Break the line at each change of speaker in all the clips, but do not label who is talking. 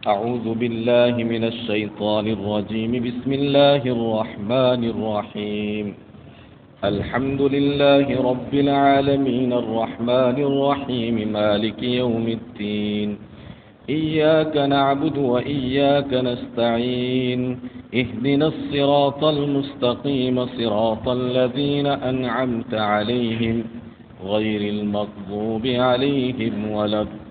أعوذ بالله من الشيطان الرجيم. بسم الله الرحمن الرحيم. الحمد لله رب العالمين الرحمن الرحيم مالك يوم الدين. إياك نعبد وإياك نستعين. اهدنا الصراط المستقيم صراط الذين أنعمت عليهم غير المغضوب عليهم ولا الضالين.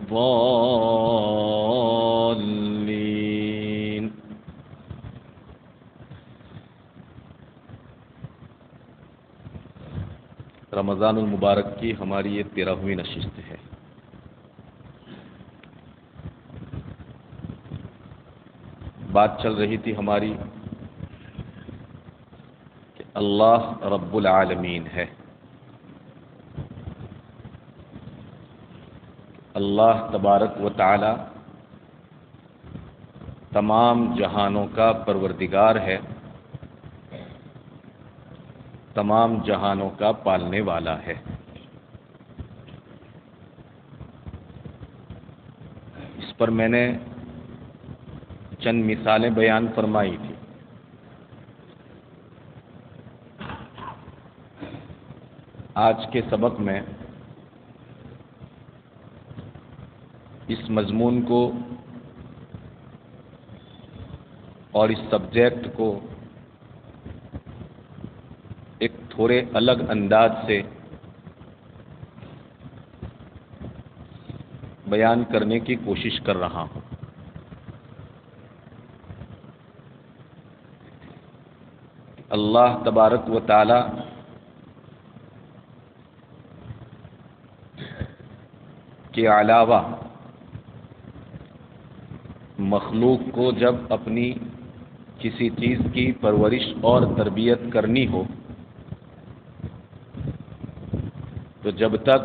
رمضان المبارک کی ہماری یہ 13ویں نشست ہے. بات چل رہی تھی ہماری کہ اللہ رب العالمین ہے. اللہ تبارک و تعالی تمام جہانوں کا پروردگار ہے، تمام جہانوں کا پالنے والا ہے. اس پر میں نے چند مثالیں بیان فرمائی تھی. آج کے سبق میں اس مضمون کو اور اس سبجیکٹ کو ایک تھوڑے الگ انداز سے بیان کرنے کی کوشش کر رہا ہوں. اللہ تبارک و تعالی کے علاوہ مخلوق کو جب اپنی کسی چیز کی پرورش اور تربیت کرنی ہو تو جب تک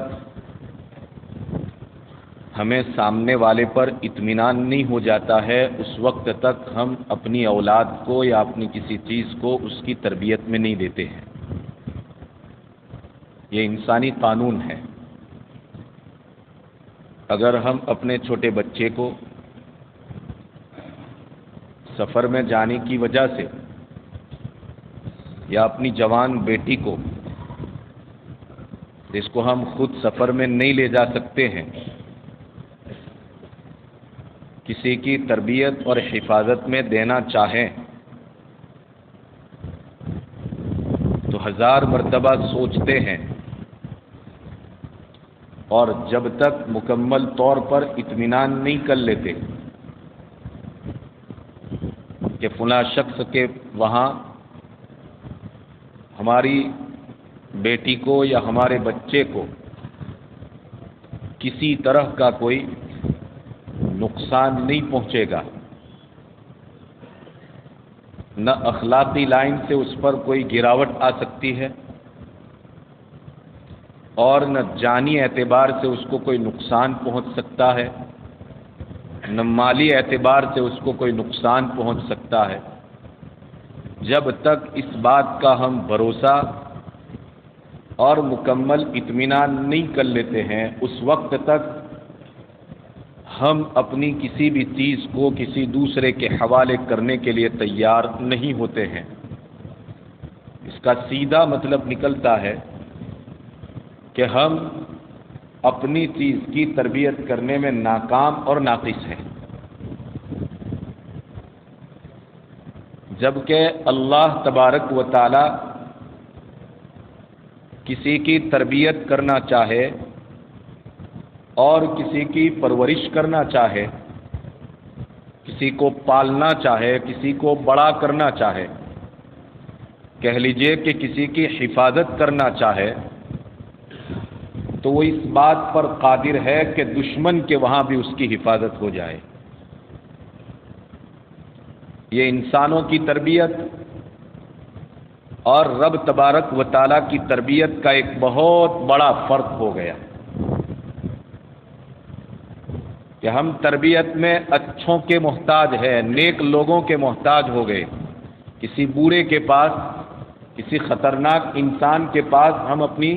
ہمیں سامنے والے پر اطمینان نہیں ہو جاتا ہے اس وقت تک ہم اپنی اولاد کو یا اپنی کسی چیز کو اس کی تربیت میں نہیں دیتے ہیں. یہ انسانی قانون ہے. اگر ہم اپنے چھوٹے بچے کو سفر میں جانے کی وجہ سے یا اپنی جوان بیٹی کو جس کو ہم خود سفر میں نہیں لے جا سکتے ہیں کسی کی تربیت اور حفاظت میں دینا چاہیں تو 1000 مرتبہ سوچتے ہیں اور جب تک مکمل طور پر اطمینان نہیں کر لیتے کہ فلاں شخص کے وہاں ہماری بیٹی کو یا ہمارے بچے کو کسی طرح کا کوئی نقصان نہیں پہنچے گا، نہ اخلاقی لائن سے اس پر کوئی گراوٹ آ سکتی ہے اور نہ جانی اعتبار سے اس کو کوئی نقصان پہنچ سکتا ہے، نہ مالی اعتبار سے اس کو کوئی نقصان پہنچ سکتا ہے. جب تک اس بات کا ہم بھروسہ اور مکمل اطمینان نہیں کر لیتے ہیں اس وقت تک ہم اپنی کسی بھی چیز کو کسی دوسرے کے حوالے کرنے کے لیے تیار نہیں ہوتے ہیں. اس کا سیدھا مطلب نکلتا ہے کہ ہم اپنی چیز کی تربیت کرنے میں ناکام اور ناقص ہیں، جبکہ اللہ تبارک و تعالی کسی کی تربیت کرنا چاہے اور کسی کی پرورش کرنا چاہے، کسی کو پالنا چاہے، کسی کو بڑا کرنا چاہے، کہہ لیجئے کہ کسی کی حفاظت کرنا چاہے تو وہ اس بات پر قادر ہے کہ دشمن کے وہاں بھی اس کی حفاظت ہو جائے. یہ انسانوں کی تربیت اور رب تبارک و تعالیٰ کی تربیت کا ایک بہت بڑا فرق ہو گیا کہ ہم تربیت میں اچھوں کے محتاج ہیں، نیک لوگوں کے محتاج ہو گئے. کسی بوڑھے کے پاس، کسی خطرناک انسان کے پاس ہم اپنی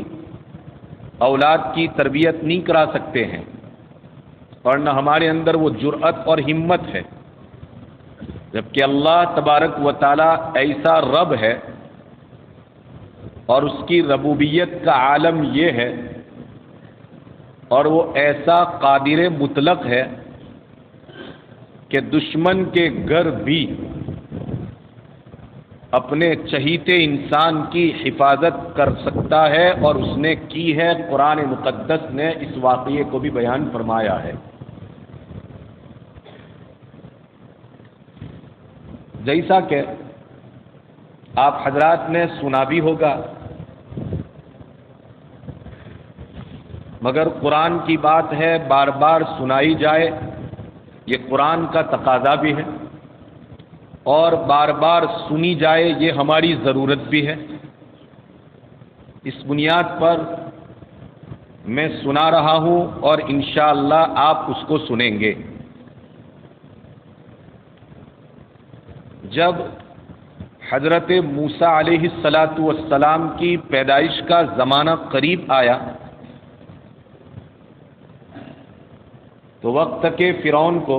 اولاد کی تربیت نہیں کرا سکتے ہیں اور نہ ہمارے اندر وہ جرأت اور ہمت ہے جبکہ اللہ تبارک و تعالی ایسا رب ہے اور اس کی ربوبیت کا عالم یہ ہے اور وہ ایسا قادر مطلق ہے کہ دشمن کے گھر بھی اپنے چہیتے انسان کی حفاظت کر سکتا ہے، اور اس نے کی ہے۔ قرآن مقدس نے اس واقعے کو بھی بیان فرمایا ہے۔ جیسا کہ آپ حضرات نے سنا بھی ہوگا، مگر قرآن کی بات ہے، بار بار سنائی جائے، یہ قرآن کا تقاضا بھی ہے، اور بار بار سنی جائے یہ ہماری ضرورت بھی ہے۔ اس بنیاد پر میں سنا رہا ہوں اور انشاءاللہ آپ اس کو سنیں گے۔ جب حضرت موسیٰ علیہ السلام کی پیدائش کا زمانہ قریب آیا تو وقت کے فرعون کو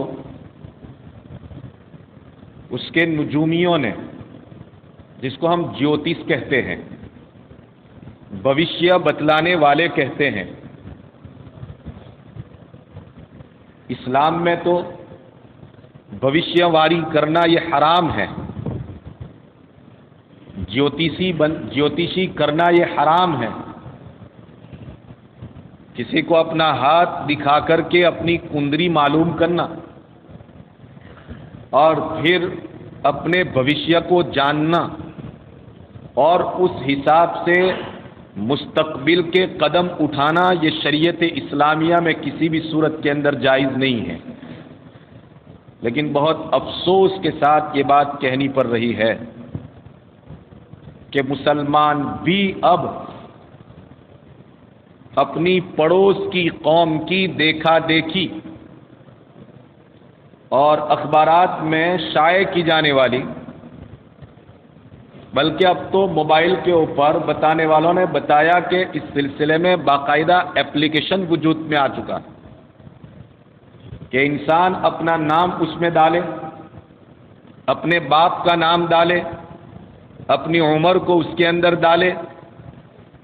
اس کے نجومیوں نے، جس کو ہم جیوتش کہتے ہیں، بھوشیہ بتلانے والے کہتے ہیں، اسلام میں تو بھوشیہ واری کرنا یہ حرام ہے، جیوتشی کرنا یہ حرام ہے۔ کسی کو اپنا ہاتھ دکھا کر کے اپنی کنڈلی معلوم کرنا اور پھر اپنے بھوشیہ کو جاننا اور اس حساب سے مستقبل کے قدم اٹھانا، یہ شریعت اسلامیہ میں کسی بھی صورت کے اندر جائز نہیں ہے۔ لیکن بہت افسوس کے ساتھ یہ بات کہنی پڑ رہی ہے کہ مسلمان بھی اب اپنی پڑوس کی قوم کی دیکھا دیکھی اور اخبارات میں شائع کی جانے والی، بلکہ اب تو موبائل کے اوپر بتانے والوں نے بتایا کہ اس سلسلے میں باقاعدہ ایپلیکیشن وجود میں آ چکا کہ انسان اپنا نام اس میں ڈالے، اپنے باپ کا نام ڈالے، اپنی عمر کو اس کے اندر ڈالے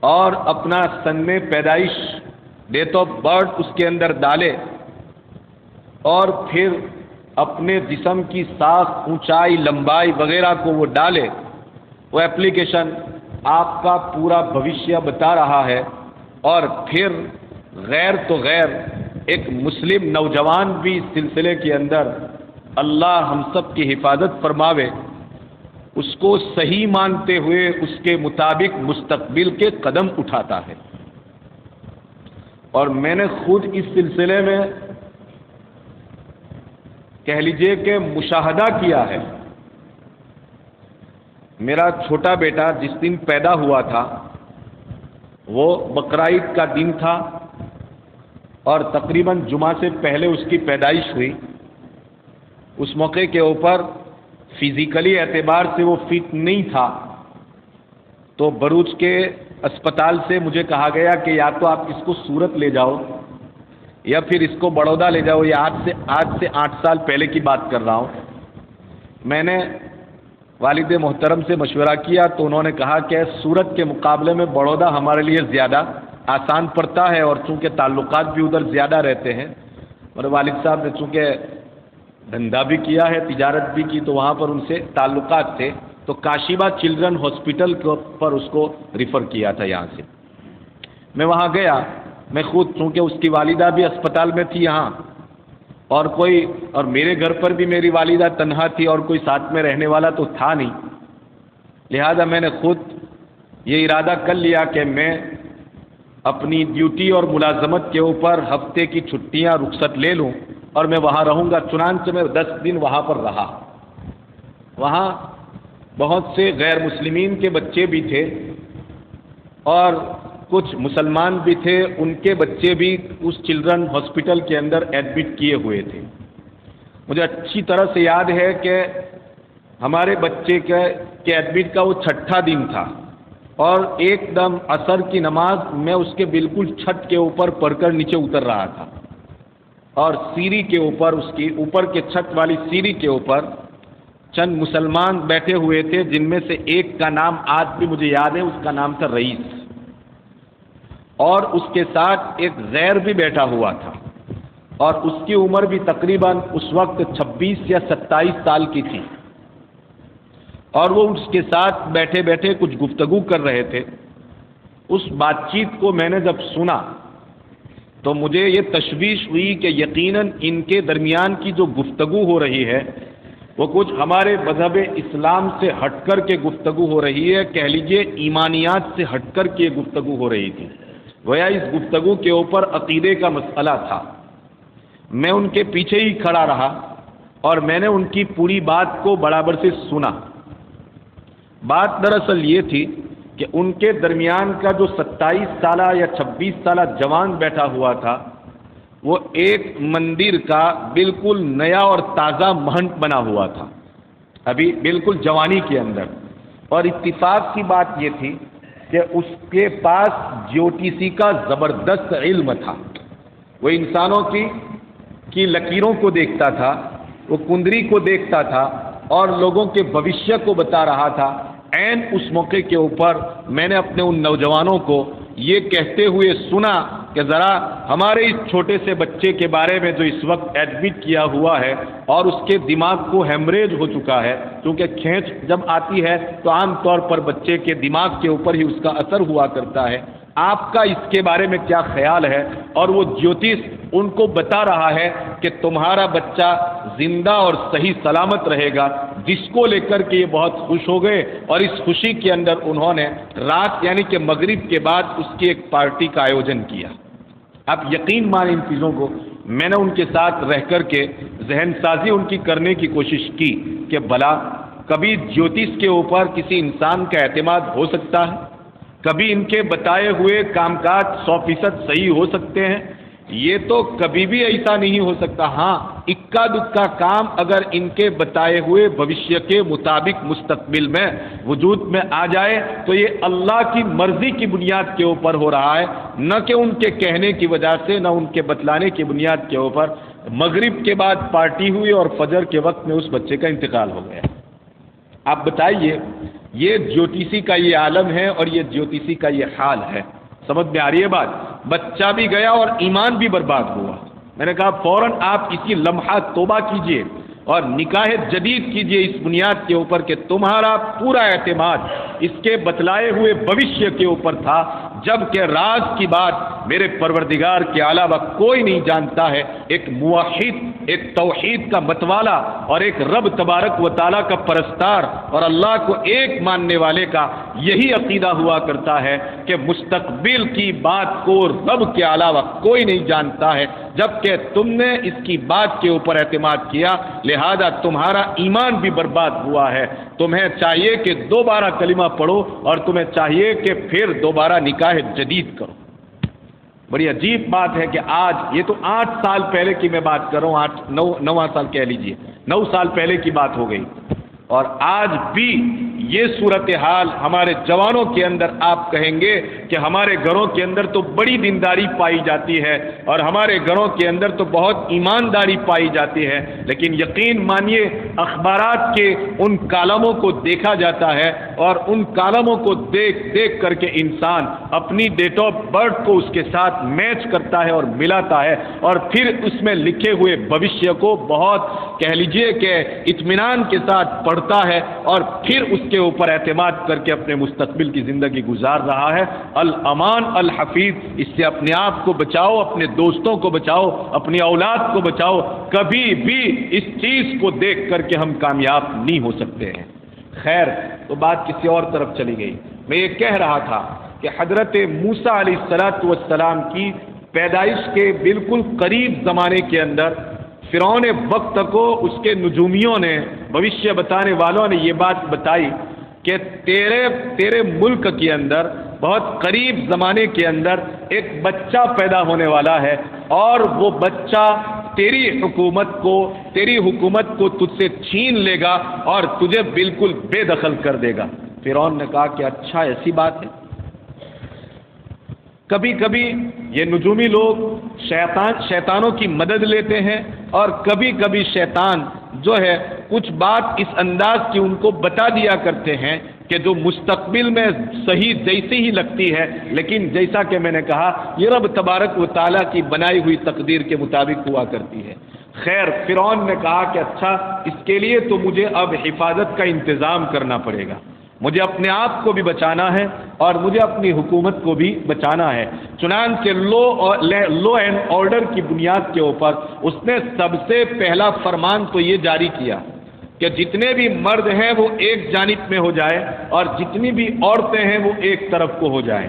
اور اپنا سن پیدائش ڈیٹ آف برتھ اس کے اندر ڈالے، اور پھر اپنے جسم کی ساخت، اونچائی، لمبائی وغیرہ کو وہ ڈالے۔ وہ ایپلیکیشن آپ کا پورا بھوشیہ بتا رہا ہے، اور پھر غیر تو غیر ایک مسلم نوجوان بھی اس سلسلے کے اندر، اللہ ہم سب کی حفاظت فرماوے، اس کو صحیح مانتے ہوئے اس کے مطابق مستقبل کے قدم اٹھاتا ہے۔ اور میں نے خود اس سلسلے میں کہہ لیجئے کہ مشاہدہ کیا ہے۔ میرا چھوٹا بیٹا جس دن پیدا ہوا تھا وہ بقرعید کا دن تھا، اور تقریباً جمعہ سے پہلے اس کی پیدائش ہوئی۔ اس موقع کے اوپر فزیکلی اعتبار سے وہ فٹ نہیں تھا، تو بروچ کے اسپتال سے مجھے کہا گیا کہ یا تو آپ اس کو سورت لے جاؤ یا پھر اس کو بڑودہ لے جاؤ۔ یہ آج سے 8 سال پہلے کی بات کر رہا ہوں۔ میں نے والد محترم سے مشورہ کیا تو انہوں نے کہا کہ سورت کے مقابلے میں بڑودہ ہمارے لیے زیادہ آسان پڑتا ہے، اور چونکہ تعلقات بھی ادھر زیادہ رہتے ہیں، میرے والد صاحب نے چونکہ دھندا بھی کیا ہے، تجارت بھی کی، تو وہاں پر ان سے تعلقات تھے، تو کاشیبا چلڈرن ہاسپٹل پر اس کو ریفر کیا تھا یہاں سے۔ میں وہاں گیا، میں خود چونکہ اس کی والدہ بھی اسپتال میں تھی یہاں، اور میرے گھر پر بھی میری والدہ تنہا تھی اور کوئی ساتھ میں رہنے والا تو تھا نہیں، لہذا میں نے خود یہ ارادہ کر لیا کہ میں اپنی ڈیوٹی اور ملازمت کے اوپر ہفتے کی چھٹیاں رخصت لے لوں اور میں وہاں رہوں گا۔ چنانچہ میں 10 دن وہاں پر رہا۔ وہاں بہت سے غیر مسلمین کے بچے بھی تھے اور کچھ مسلمان بھی تھے، ان کے بچے بھی اس چلڈرن ہاسپٹل کے اندر ایڈمٹ کیے ہوئے تھے۔ مجھے اچھی طرح سے یاد ہے کہ ہمارے بچے کے ایڈمٹ کا وہ 6واں دن تھا، اور ایک دم عصر کی نماز میں اس کے بالکل چھت کے اوپر پڑھ کر نیچے اتر رہا تھا، اور سیڑھی کے اوپر، اس کی اوپر کے چھت والی سیڑھی کے اوپر چند مسلمان بیٹھے ہوئے تھے جن میں سے ایک کا نام آج بھی مجھے یاد ہے، اس کا نام تھا رئیس، اور اس کے ساتھ ایک غیر بھی بیٹھا ہوا تھا، اور اس کی عمر بھی تقریباً اس وقت 26 یا 27 سال کی تھی، اور وہ اس کے ساتھ بیٹھے بیٹھے کچھ گفتگو کر رہے تھے۔ اس بات چیت کو میں نے جب سنا تو مجھے یہ تشویش ہوئی کہ یقیناً ان کے درمیان کی جو گفتگو ہو رہی ہے وہ کچھ ہمارے مذہب اسلام سے ہٹ کر کے گفتگو ہو رہی ہے، کہہ لیجئے ایمانیات سے ہٹ کر کے گفتگو ہو رہی تھی، گویا اس گفتگو کے اوپر عقیدے کا مسئلہ تھا۔ میں ان کے پیچھے ہی کھڑا رہا اور میں نے ان کی پوری بات کو برابر سے سنا۔ بات دراصل یہ تھی کہ ان کے درمیان کا جو 27 سالہ یا 26 سالہ جوان بیٹھا ہوا تھا وہ ایک مندر کا بالکل نیا اور تازہ مہنت بنا ہوا تھا، ابھی بالکل جوانی کے اندر، اور اتفاق کی بات یہ تھی کہ اس کے پاس جیوتیسی کا زبردست علم تھا۔ وہ انسانوں کی لکیروں کو دیکھتا تھا، وہ کندری کو دیکھتا تھا اور لوگوں کے بھوشیہ کو بتا رہا تھا۔ عین اس موقع کے اوپر میں نے اپنے ان نوجوانوں کو یہ کہتے ہوئے سنا کہ ذرا ہمارے اس چھوٹے سے بچے کے بارے میں جو اس وقت ایڈمٹ کیا ہوا ہے اور اس کے دماغ کو ہیمریج ہو چکا ہے، کیونکہ کھینچ جب آتی ہے تو عام طور پر بچے کے دماغ کے اوپر ہی اس کا اثر ہوا کرتا ہے، آپ کا اس کے بارے میں کیا خیال ہے؟ اور وہ جیوتش ان کو بتا رہا ہے کہ تمہارا بچہ زندہ اور صحیح سلامت رہے گا، جس کو لے کر کے یہ بہت خوش ہو گئے، اور اس خوشی کے اندر انہوں نے رات یعنی کہ مغرب کے بعد اس کی ایک پارٹی کا آیوجن کیا۔ اب یقین مانیں ان چیزوں کو، میں نے ان کے ساتھ رہ کر کے ذہن سازی ان کی کرنے کی کوشش کی کہ بھلا کبھی جیوتش کے اوپر کسی انسان کا اعتماد ہو سکتا ہے؟ کبھی ان کے بتائے ہوئے کام کاج 100% صحیح ہو سکتے ہیں؟ یہ تو کبھی بھی ایسا نہیں ہو سکتا۔ ہاں، اکا دکا کام اگر ان کے بتائے ہوئے بھوشیہ کے مطابق مستقبل میں وجود میں آ جائے تو یہ اللہ کی مرضی کی بنیاد کے اوپر ہو رہا ہے، نہ کہ ان کے کہنے کی وجہ سے، نہ ان کے بتلانے کی بنیاد کے اوپر۔ مغرب کے بعد پارٹی ہوئی اور فجر کے وقت میں اس بچے کا انتقال ہو گیا۔ آپ بتائیے، یہ جیوتیسی کا یہ عالم ہے اور یہ جیوتیسی کا یہ حال ہے۔ سمجھ میں آ رہی ہے بات؟ بچہ بھی گیا اور ایمان بھی برباد ہوا۔ میں نے کہا فوراً آپ اسی لمحہ توبہ کیجئے اور نکاح جدید کیجئے اس بنیاد کے اوپر کہ تمہارا پورا اعتماد اس کے بتلائے ہوئے بھوشیہ کے اوپر تھا، جبکہ راز کی بات میرے پروردگار کے علاوہ کوئی نہیں جانتا ہے۔ ایک موحد، ایک توحید کا متوالا اور ایک رب تبارک و تعالیٰ کا پرستار اور اللہ کو ایک ماننے والے کا یہی عقیدہ ہوا کرتا ہے کہ مستقبل کی بات کو رب کے علاوہ کوئی نہیں جانتا ہے۔ جبکہ تم نے اس کی بات کے اوپر اعتماد کیا، لہذا تمہارا ایمان بھی برباد ہوا ہے۔ تمہیں چاہیے کہ دوبارہ کلمہ پڑھو اور تمہیں چاہیے کہ پھر دوبارہ نکاح جدید کرو۔ بڑی عجیب بات ہے کہ آج، یہ تو 8 سال پہلے کی میں بات کر رہا ہوں، 9 سال کہہ لیجئے، 9 سال پہلے کی بات ہو گئی، اور آج بھی یہ صورتحال ہمارے جوانوں کے اندر آپ کہیں گے کہ ہمارے گھروں کے اندر تو بڑی دینداری پائی جاتی ہے اور ہمارے گھروں کے اندر تو بہت ایمانداری پائی جاتی ہے، لیکن یقین مانیے اخبارات کے ان کالموں کو دیکھا جاتا ہے اور ان کالموں کو دیکھ کر کے انسان اپنی ڈیٹ آف برتھ کو اس کے ساتھ میچ کرتا ہے اور ملاتا ہے، اور پھر اس میں لکھے ہوئے بھوشیہ کو بہت کہہ لیجئے کہ اطمینان کے ساتھ پڑھتا ہے اور پھر اس کے اوپر اعتماد کر کے اپنے مستقبل کی زندگی گزار رہا ہے۔ الامان الحفیظ، اس سے اپنے آپ کو بچاؤ، اپنے دوستوں کو بچاؤ، اپنی اولاد کو بچاؤ۔ کبھی بھی اس چیز کو دیکھ کر کے ہم کامیاب نہیں ہو سکتے ہیں۔ خیر، تو بات کسی اور طرف چلی گئی۔ میں یہ کہہ رہا تھا کہ حضرت موسیٰ علیہ السلام کی پیدائش کے بالکل قریب زمانے کے اندر فرعون وقت کو اس کے نجومیوں نے، بھوشیہ بتانے والوں نے یہ بات بتائی کہ تیرے ملک کے اندر بہت قریب زمانے کے اندر ایک بچہ پیدا ہونے والا ہے، اور وہ بچہ تیری حکومت کو تجھ سے چھین لے گا اور تجھے بالکل بے دخل کر دے گا۔ فرعون نے کہا کہ اچھا ایسی بات ہے۔ کبھی کبھی یہ نجومی لوگ شیطانوں کی مدد لیتے ہیں، اور کبھی کبھی شیطان جو ہے کچھ بات اس انداز کی ان کو بتا دیا کرتے ہیں کہ جو مستقبل میں صحیح جیسی ہی لگتی ہے، لیکن جیسا کہ میں نے کہا یہ رب تبارک و تعالیٰ کی بنائی ہوئی تقدیر کے مطابق ہوا کرتی ہے۔ خیر، فرعون نے کہا کہ اچھا، اس کے لیے تو مجھے اب حفاظت کا انتظام کرنا پڑے گا، مجھے اپنے آپ کو بھی بچانا ہے اور مجھے اپنی حکومت کو بھی بچانا ہے۔ چنانچہ لو اینڈ آرڈر کی بنیاد کے اوپر اس نے سب سے پہلا فرمان تو یہ جاری کیا کہ جتنے بھی مرد ہیں وہ ایک جانب میں ہو جائے اور جتنی بھی عورتیں ہیں وہ ایک طرف کو ہو جائیں۔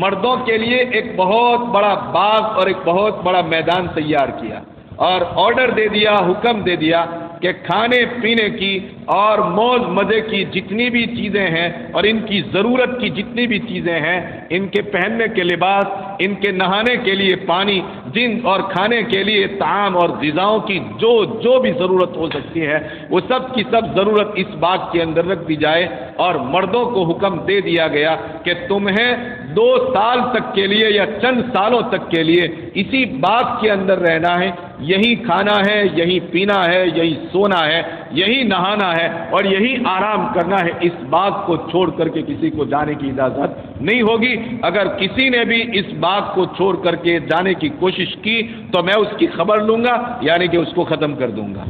مردوں کے لیے ایک بہت بڑا باغ اور ایک بہت بڑا میدان تیار کیا اور آرڈر دے دیا، حکم دے دیا کہ کھانے پینے کی اور موج مزے کی جتنی بھی چیزیں ہیں اور ان کی ضرورت کی جتنی بھی چیزیں ہیں، ان کے پہننے کے لباس، ان کے نہانے کے لیے پانی، جن اور کھانے کے لیے طعام اور غذاؤں کی جو بھی ضرورت ہو سکتی ہے وہ سب کی سب ضرورت اس باغ کے اندر رکھ دی جائے۔ اور مردوں کو حکم دے دیا گیا کہ تمہیں 2 سال تک کے لیے یا چند سالوں تک کے لیے اسی باغ کے اندر رہنا ہے، یہی کھانا ہے، یہی پینا ہے، یہی سونا ہے، یہی نہانا ہے اور یہی آرام کرنا ہے۔ اس باغ کو چھوڑ کر کے کسی کو جانے کی اجازت نہیں ہوگی۔ اگر کسی نے بھی اس باغ کو چھوڑ کر کے جانے کی کوشش کی تو میں اس کی خبر لوں گا، یعنی کہ اس کو ختم کر دوں گا۔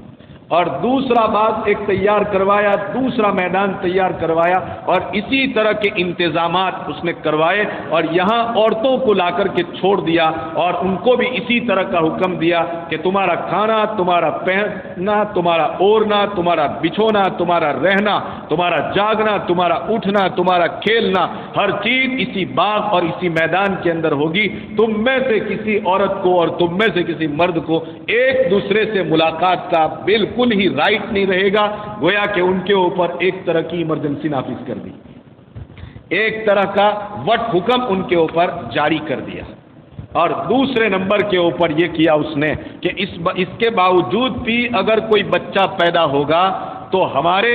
اور دوسرا باغ ایک تیار کروایا، دوسرا میدان تیار کروایا اور اسی طرح کے انتظامات اس نے کروائے اور یہاں عورتوں کو لا کر کے چھوڑ دیا اور ان کو بھی اسی طرح کا حکم دیا کہ تمہارا کھانا، تمہارا پہننا، تمہارا اوڑھنا، تمہارا بچھونا، تمہارا رہنا، تمہارا جاگنا، تمہارا اٹھنا، تمہارا کھیلنا، ہر چیز اسی باغ اور اسی میدان کے اندر ہوگی۔ تم میں سے کسی عورت کو اور تم میں سے کسی مرد کو ایک دوسرے سے ملاقات کا بالکل ہی رائٹ نہیں رہے گا۔ گویا کہ ان کے اوپر ایک طرح کی ایمرجنسی نافذ کر دی، ایک طرح کا وٹ حکم ان کے اوپر جاری کر دیا۔ اور دوسرے نمبر کے اوپر یہ کیا اس نے کہ اس کے باوجود بھی اگر کوئی بچہ پیدا ہوگا تو ہمارے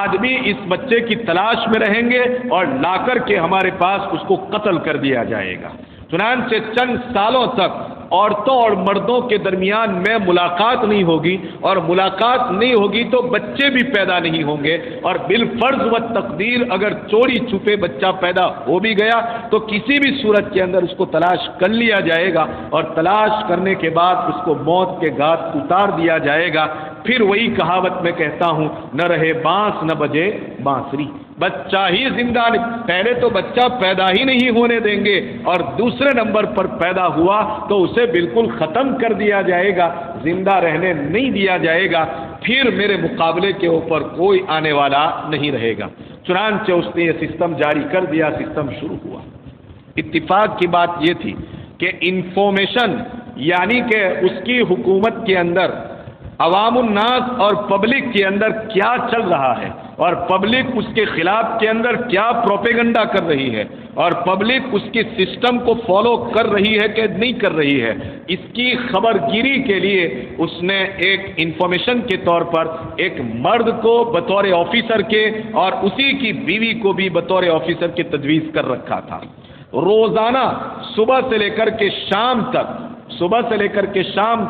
آدمی اس بچے کی تلاش میں رہیں گے اور لا کر کے ہمارے پاس اس کو قتل کر دیا جائے گا۔ چنانچہ چند سالوں تک عورتوں اور مردوں کے درمیان میں ملاقات نہیں ہوگی، اور ملاقات نہیں ہوگی تو بچے بھی پیدا نہیں ہوں گے، اور بالفرض و تقدیر اگر چوری چھپے بچہ پیدا ہو بھی گیا تو کسی بھی صورت کے اندر اس کو تلاش کر لیا جائے گا اور تلاش کرنے کے بعد اس کو موت کے گھاٹ اتار دیا جائے گا۔ پھر وہی کہاوت میں کہتا ہوں، نہ رہے بانس نہ بجے بانسری، بچہ ہی زندہ پہلے تو بچہ پیدا ہی نہیں ہونے دیں گے اور دوسرے نمبر پر پیدا ہوا تو اسے بالکل ختم کر دیا جائے گا، زندہ رہنے نہیں دیا جائے گا، پھر میرے مقابلے کے اوپر کوئی آنے والا نہیں رہے گا۔ چنانچہ اس نے یہ سسٹم جاری کر دیا، سسٹم شروع ہوا۔ اتفاق کی بات یہ تھی کہ انفارمیشن یعنی کہ اس کی حکومت کے اندر عوام الناس اور پبلک کے اندر کیا چل رہا ہے اور پبلک اس کے خلاف کے اندر کیا پروپیگنڈا کر رہی ہے اور پبلک اس کے سسٹم کو فالو کر رہی ہے کہ نہیں کر رہی ہے، اس کی خبر گیری کے لیے اس نے ایک انفارمیشن کے طور پر ایک مرد کو بطور آفیسر کے اور اسی کی بیوی کو بھی بطور آفیسر کے تجویز کر رکھا تھا۔ روزانہ صبح سے لے کر کے شام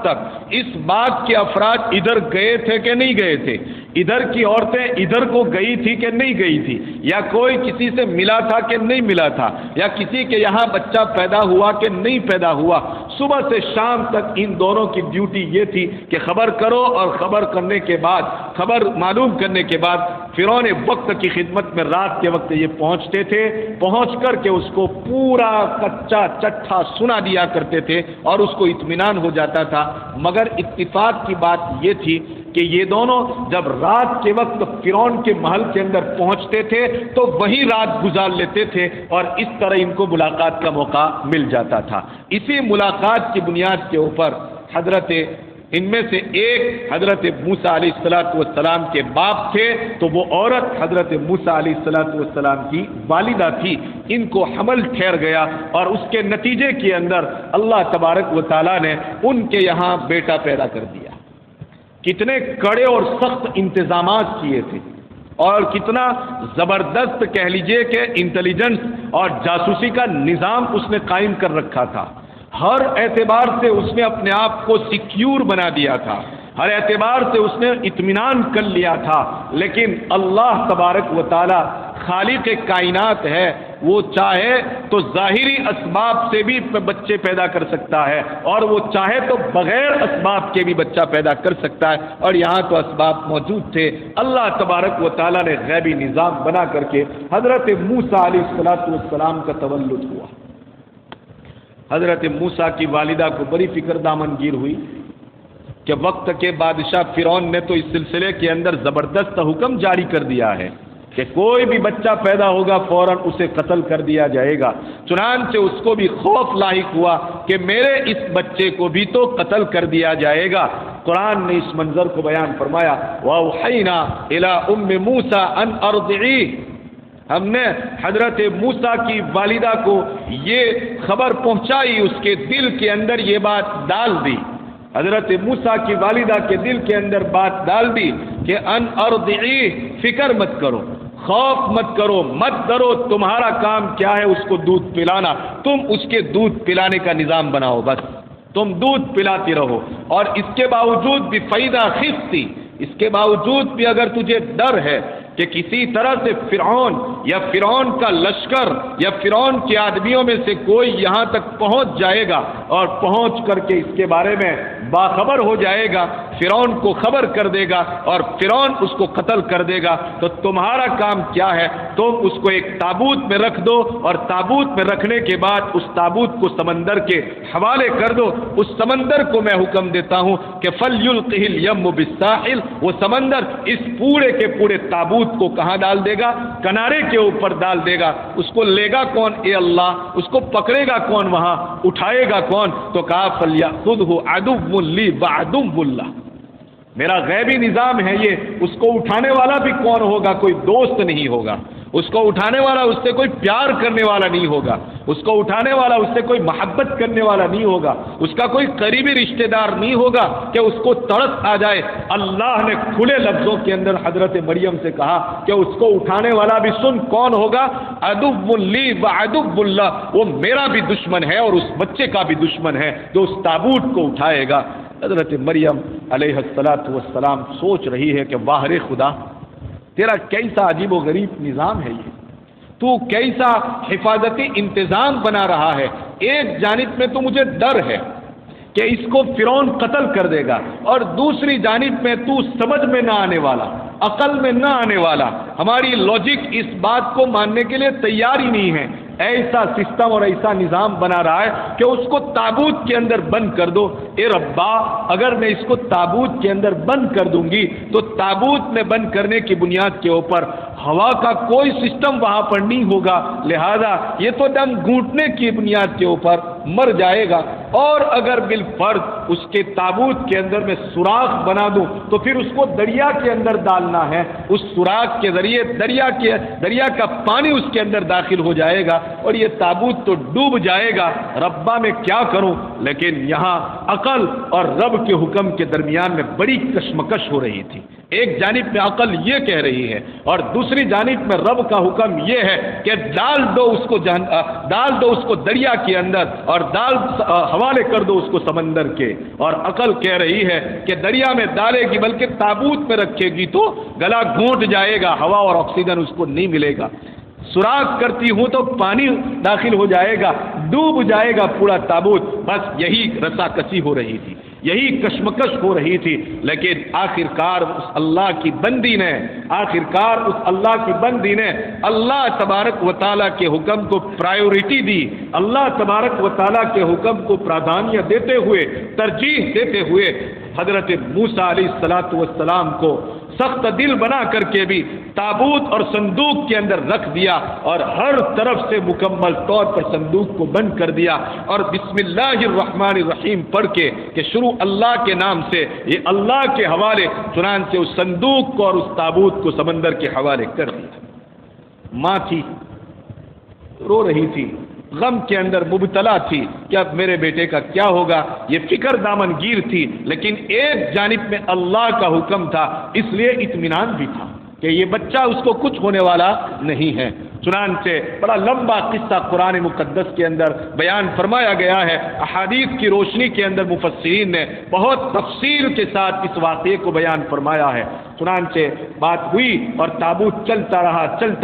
تک اس بات کے افراد ادھر گئے تھے کہ نہیں گئے تھے، ادھر کی عورتیں ادھر کو گئی تھی کہ نہیں گئی تھی، یا کوئی کسی سے ملا تھا کہ نہیں ملا تھا، یا کسی کے یہاں بچہ پیدا ہوا کہ نہیں پیدا ہوا۔ صبح سے شام تک ان دونوں کی ڈیوٹی یہ تھی کہ خبر کرو، اور خبر کرنے کے بعد، خبر معلوم کرنے کے بعد فرعون وقت کی خدمت میں رات کے وقت یہ پہنچتے تھے، پہنچ کر کے اس کو پورا کچا چٹھا سنا دیا کرتے تھے اور اس کو اطمینان ہو جاتا تھا۔ مگر اتفاق کی بات یہ تھی کہ یہ دونوں جب رات کے وقت فرعون کے محل کے اندر پہنچتے تھے تو وہی رات گزار لیتے تھے اور اس طرح ان کو ملاقات کا موقع مل جاتا تھا۔ اسی ملاقات کی بنیاد کے اوپر ان میں سے ایک حضرت موسیٰ علیہ السلام کے باپ تھے، تو وہ عورت حضرت موسیٰ علیہ السلام کی والدہ تھی۔ ان کو حمل ٹھہر گیا اور اس کے نتیجے کے اندر اللہ تبارک و تعالیٰ نے ان کے یہاں بیٹا پیدا کر دیا۔ کتنے کڑے اور سخت انتظامات کیے تھے اور کتنا زبردست کہہ لیجئے کہ انٹیلیجنس اور جاسوسی کا نظام اس نے قائم کر رکھا تھا۔ ہر اعتبار سے اس نے اپنے آپ کو سیکیور بنا دیا تھا، ہر اعتبار سے اس نے اطمینان کر لیا تھا، لیکن اللہ تبارک و تعالی خالق کائنات ہے، وہ چاہے تو ظاہری اسباب سے بھی بچے پیدا کر سکتا ہے، اور وہ چاہے تو بغیر اسباب کے بھی بچہ پیدا کر سکتا ہے، اور یہاں تو اسباب موجود تھے۔ اللہ تبارک و تعالیٰ نے غیبی نظام بنا کر کے حضرت موسیٰ علیہ السلام کا تولد ہوا۔ حضرت موسیٰ کی والدہ کو بڑی فکر دامن گیر ہوئی کہ وقت کے بادشاہ فرعون نے تو اس سلسلے کے اندر زبردست حکم جاری کر دیا ہے کہ کوئی بھی بچہ پیدا ہوگا فوراً اسے قتل کر دیا جائے گا۔ چنانچہ اس کو بھی خوف لاحق ہوا کہ میرے اس بچے کو بھی تو قتل کر دیا جائے گا۔ قرآن نے اس منظر کو بیان فرمایا، وَأَوْحَيْنَا إِلَىٰ أُمِّ مُوسَىٰ أَنْ أَرْضِعِيهِ، ہم نے حضرت موسیٰ کی والدہ کو یہ خبر پہنچائی، اس کے دل کے اندر یہ بات ڈال دی، حضرت موسیٰ کی والدہ کے دل کے اندر بات ڈال دی کہ ان ارضعیہ، فکر مت کرو، خوف مت کرو، مت ڈرو، تمہارا کام کیا ہے؟ اس کو دودھ پلانا، تم اس کے دودھ پلانے کا نظام بناؤ، بس تم دودھ پلاتی رہو۔ اور اس کے باوجود بھی فیضا خفتی، اس کے باوجود بھی اگر تجھے ڈر ہے کہ کسی طرح سے فرعون یا فرعون کا لشکر یا فرعون کے آدمیوں میں سے کوئی یہاں تک پہنچ جائے گا اور پہنچ کر کے اس کے بارے میں باخبر ہو جائے گا، فرعون کو خبر کر دے گا اور فرعون اس کو قتل کر دے گا، تو تمہارا کام کیا ہے؟ تم اس کو ایک تابوت میں رکھ دو، اور تابوت میں رکھنے کے بعد اس تابوت کو سمندر کے حوالے کر دو۔ اس سمندر کو میں حکم دیتا ہوں کہ فَلْيُلْقِهِ الْيَمُّ بِالسَّاحِلِ، وہ سمندر اس پورے کے پورے تابوت کو کہاں ڈال دے گا؟ کنارے کے اوپر ڈال دے گا۔ اس کو لے گا کون؟ اے اللہ، اس کو پکڑے گا کون؟ وہاں اٹھائے گا کون؟ تو کہا فَلْيَأْخُذْهُ عَدُوٌّ لِّي وَعَدُوٌّ لَّهُ، میرا غیبی نظام ہے یہ، اس کو اٹھانے والا بھی کون ہوگا؟ کوئی دوست نہیں ہوگا، اس کو اٹھانے والا اس سے کوئی پیار کرنے والا نہیں ہوگا، اس کو اٹھانے والا اس سے کوئی محبت کرنے والا نہیں ہوگا، اس کا کوئی قریبی رشتہ دار نہیں ہوگا کہ اس کو تڑس آ جائے۔ اللہ نے کھلے لفظوں کے اندر حضرت مریم سے کہا کہ اس کو اٹھانے والا بھی سن کون ہوگا؟ عدو لی وعدو اللہ، وہ میرا بھی دشمن ہے اور اس بچے کا بھی دشمن ہے جو اس تابوت کو اٹھائے گا۔ حضرت مریم علیہ السلام سوچ رہی ہے کہ واہ رے خدا، تیرا کیسا عجیب و غریب نظام ہے یہ، تو کیسا حفاظتی انتظام بنا رہا ہے۔ ایک جانب میں تو مجھے ڈر ہے کہ اس کو فرعون قتل کر دے گا، اور دوسری جانب میں تو سمجھ میں نہ آنے والا، عقل میں نہ آنے والا، ہماری لاجک اس بات کو ماننے کے لیے تیار ہی نہیں ہے، ایسا سسٹم اور ایسا نظام بنا رہا ہے کہ اس کو تابوت کے اندر بند کر دو۔ اے ربا، اگر میں اس کو تابوت کے اندر بند کر دوں گی تو تابوت میں بند کرنے کی بنیاد کے اوپر ہوا کا کوئی سسٹم وہاں پر نہیں ہوگا، لہذا یہ تو دم گھونٹنے کی بنیاد کے اوپر مر جائے گا، اور اگر بالفرض اس کے تابوت کے اندر میں سوراخ بنا دوں تو پھر اس کو دریا کے اندر ڈالنا ہے، اس سوراخ کے ذریعے دریا کا پانی اس کے اندر داخل ہو جائے گا اور یہ تابوت تو ڈوب جائے گا۔ ربا میں کیا کروں؟ لیکن یہاں عقل اور رب کے حکم کے درمیان میں بڑی کشمکش ہو رہی تھی۔ ایک جانب میں عقل یہ کہہ رہی ہے اور دوسری جانب میں رب کا حکم یہ ہے کہ ڈال دو اس کو دریا کے اندر، اور حوالے کر دو اس کو سمندر کے، اور عقل کہہ رہی ہے کہ دریا میں ڈالے گی بلکہ تابوت میں رکھے گی تو گلا گھونٹ جائے گا، ہوا اور آکسیجن اس کو نہیں ملے گا، سوراخ کرتی ہوں تو پانی داخل ہو جائے گا، ڈوب جائے گا پورا تابوت۔ بس یہی رسا کسی ہو رہی تھی، یہی کشمکش ہو رہی تھی، لیکن آخرکار اس اللہ کی بندی نے اللہ تبارک و تعالیٰ کے حکم کو پرائیورٹی دی، اللہ تبارک و تعالیٰ کے حکم کو پرادھانیہ دیتے ہوئے، ترجیح دیتے ہوئے حضرت موسیٰ علیہ السلام کو سخت دل بنا کر کے بھی تابوت اور صندوق کے اندر رکھ دیا، اور ہر طرف سے مکمل طور پر صندوق کو بند کر دیا، اور بسم اللہ الرحمن الرحیم پڑھ کے کہ شروع اللہ کے نام سے، یہ اللہ کے حوالے، چنانچہ اس صندوق کو اور اس تابوت کو سمندر کے حوالے کر دیا۔ ماں تھی، رو رہی تھی، غم کے اندر مبتلا تھی کہ اب میرے بیٹے کا کیا ہوگا، یہ فکر دامن گیر تھی، لیکن ایک جانب میں اللہ کا حکم تھا، اس لیے اطمینان بھی تھا کہ یہ بچہ اس کو کچھ ہونے والا نہیں ہے۔ چنانچہ بڑا لمبا قصہ قرآن مقدس کے اندر بیان فرمایا گیا ہے، احادیث کی روشنی کے اندر مفسرین نے بہت تفصیل کے ساتھ اس واقعے کو بیان فرمایا ہے۔ چنانچہ بات ہوئی اور تابوت چلتا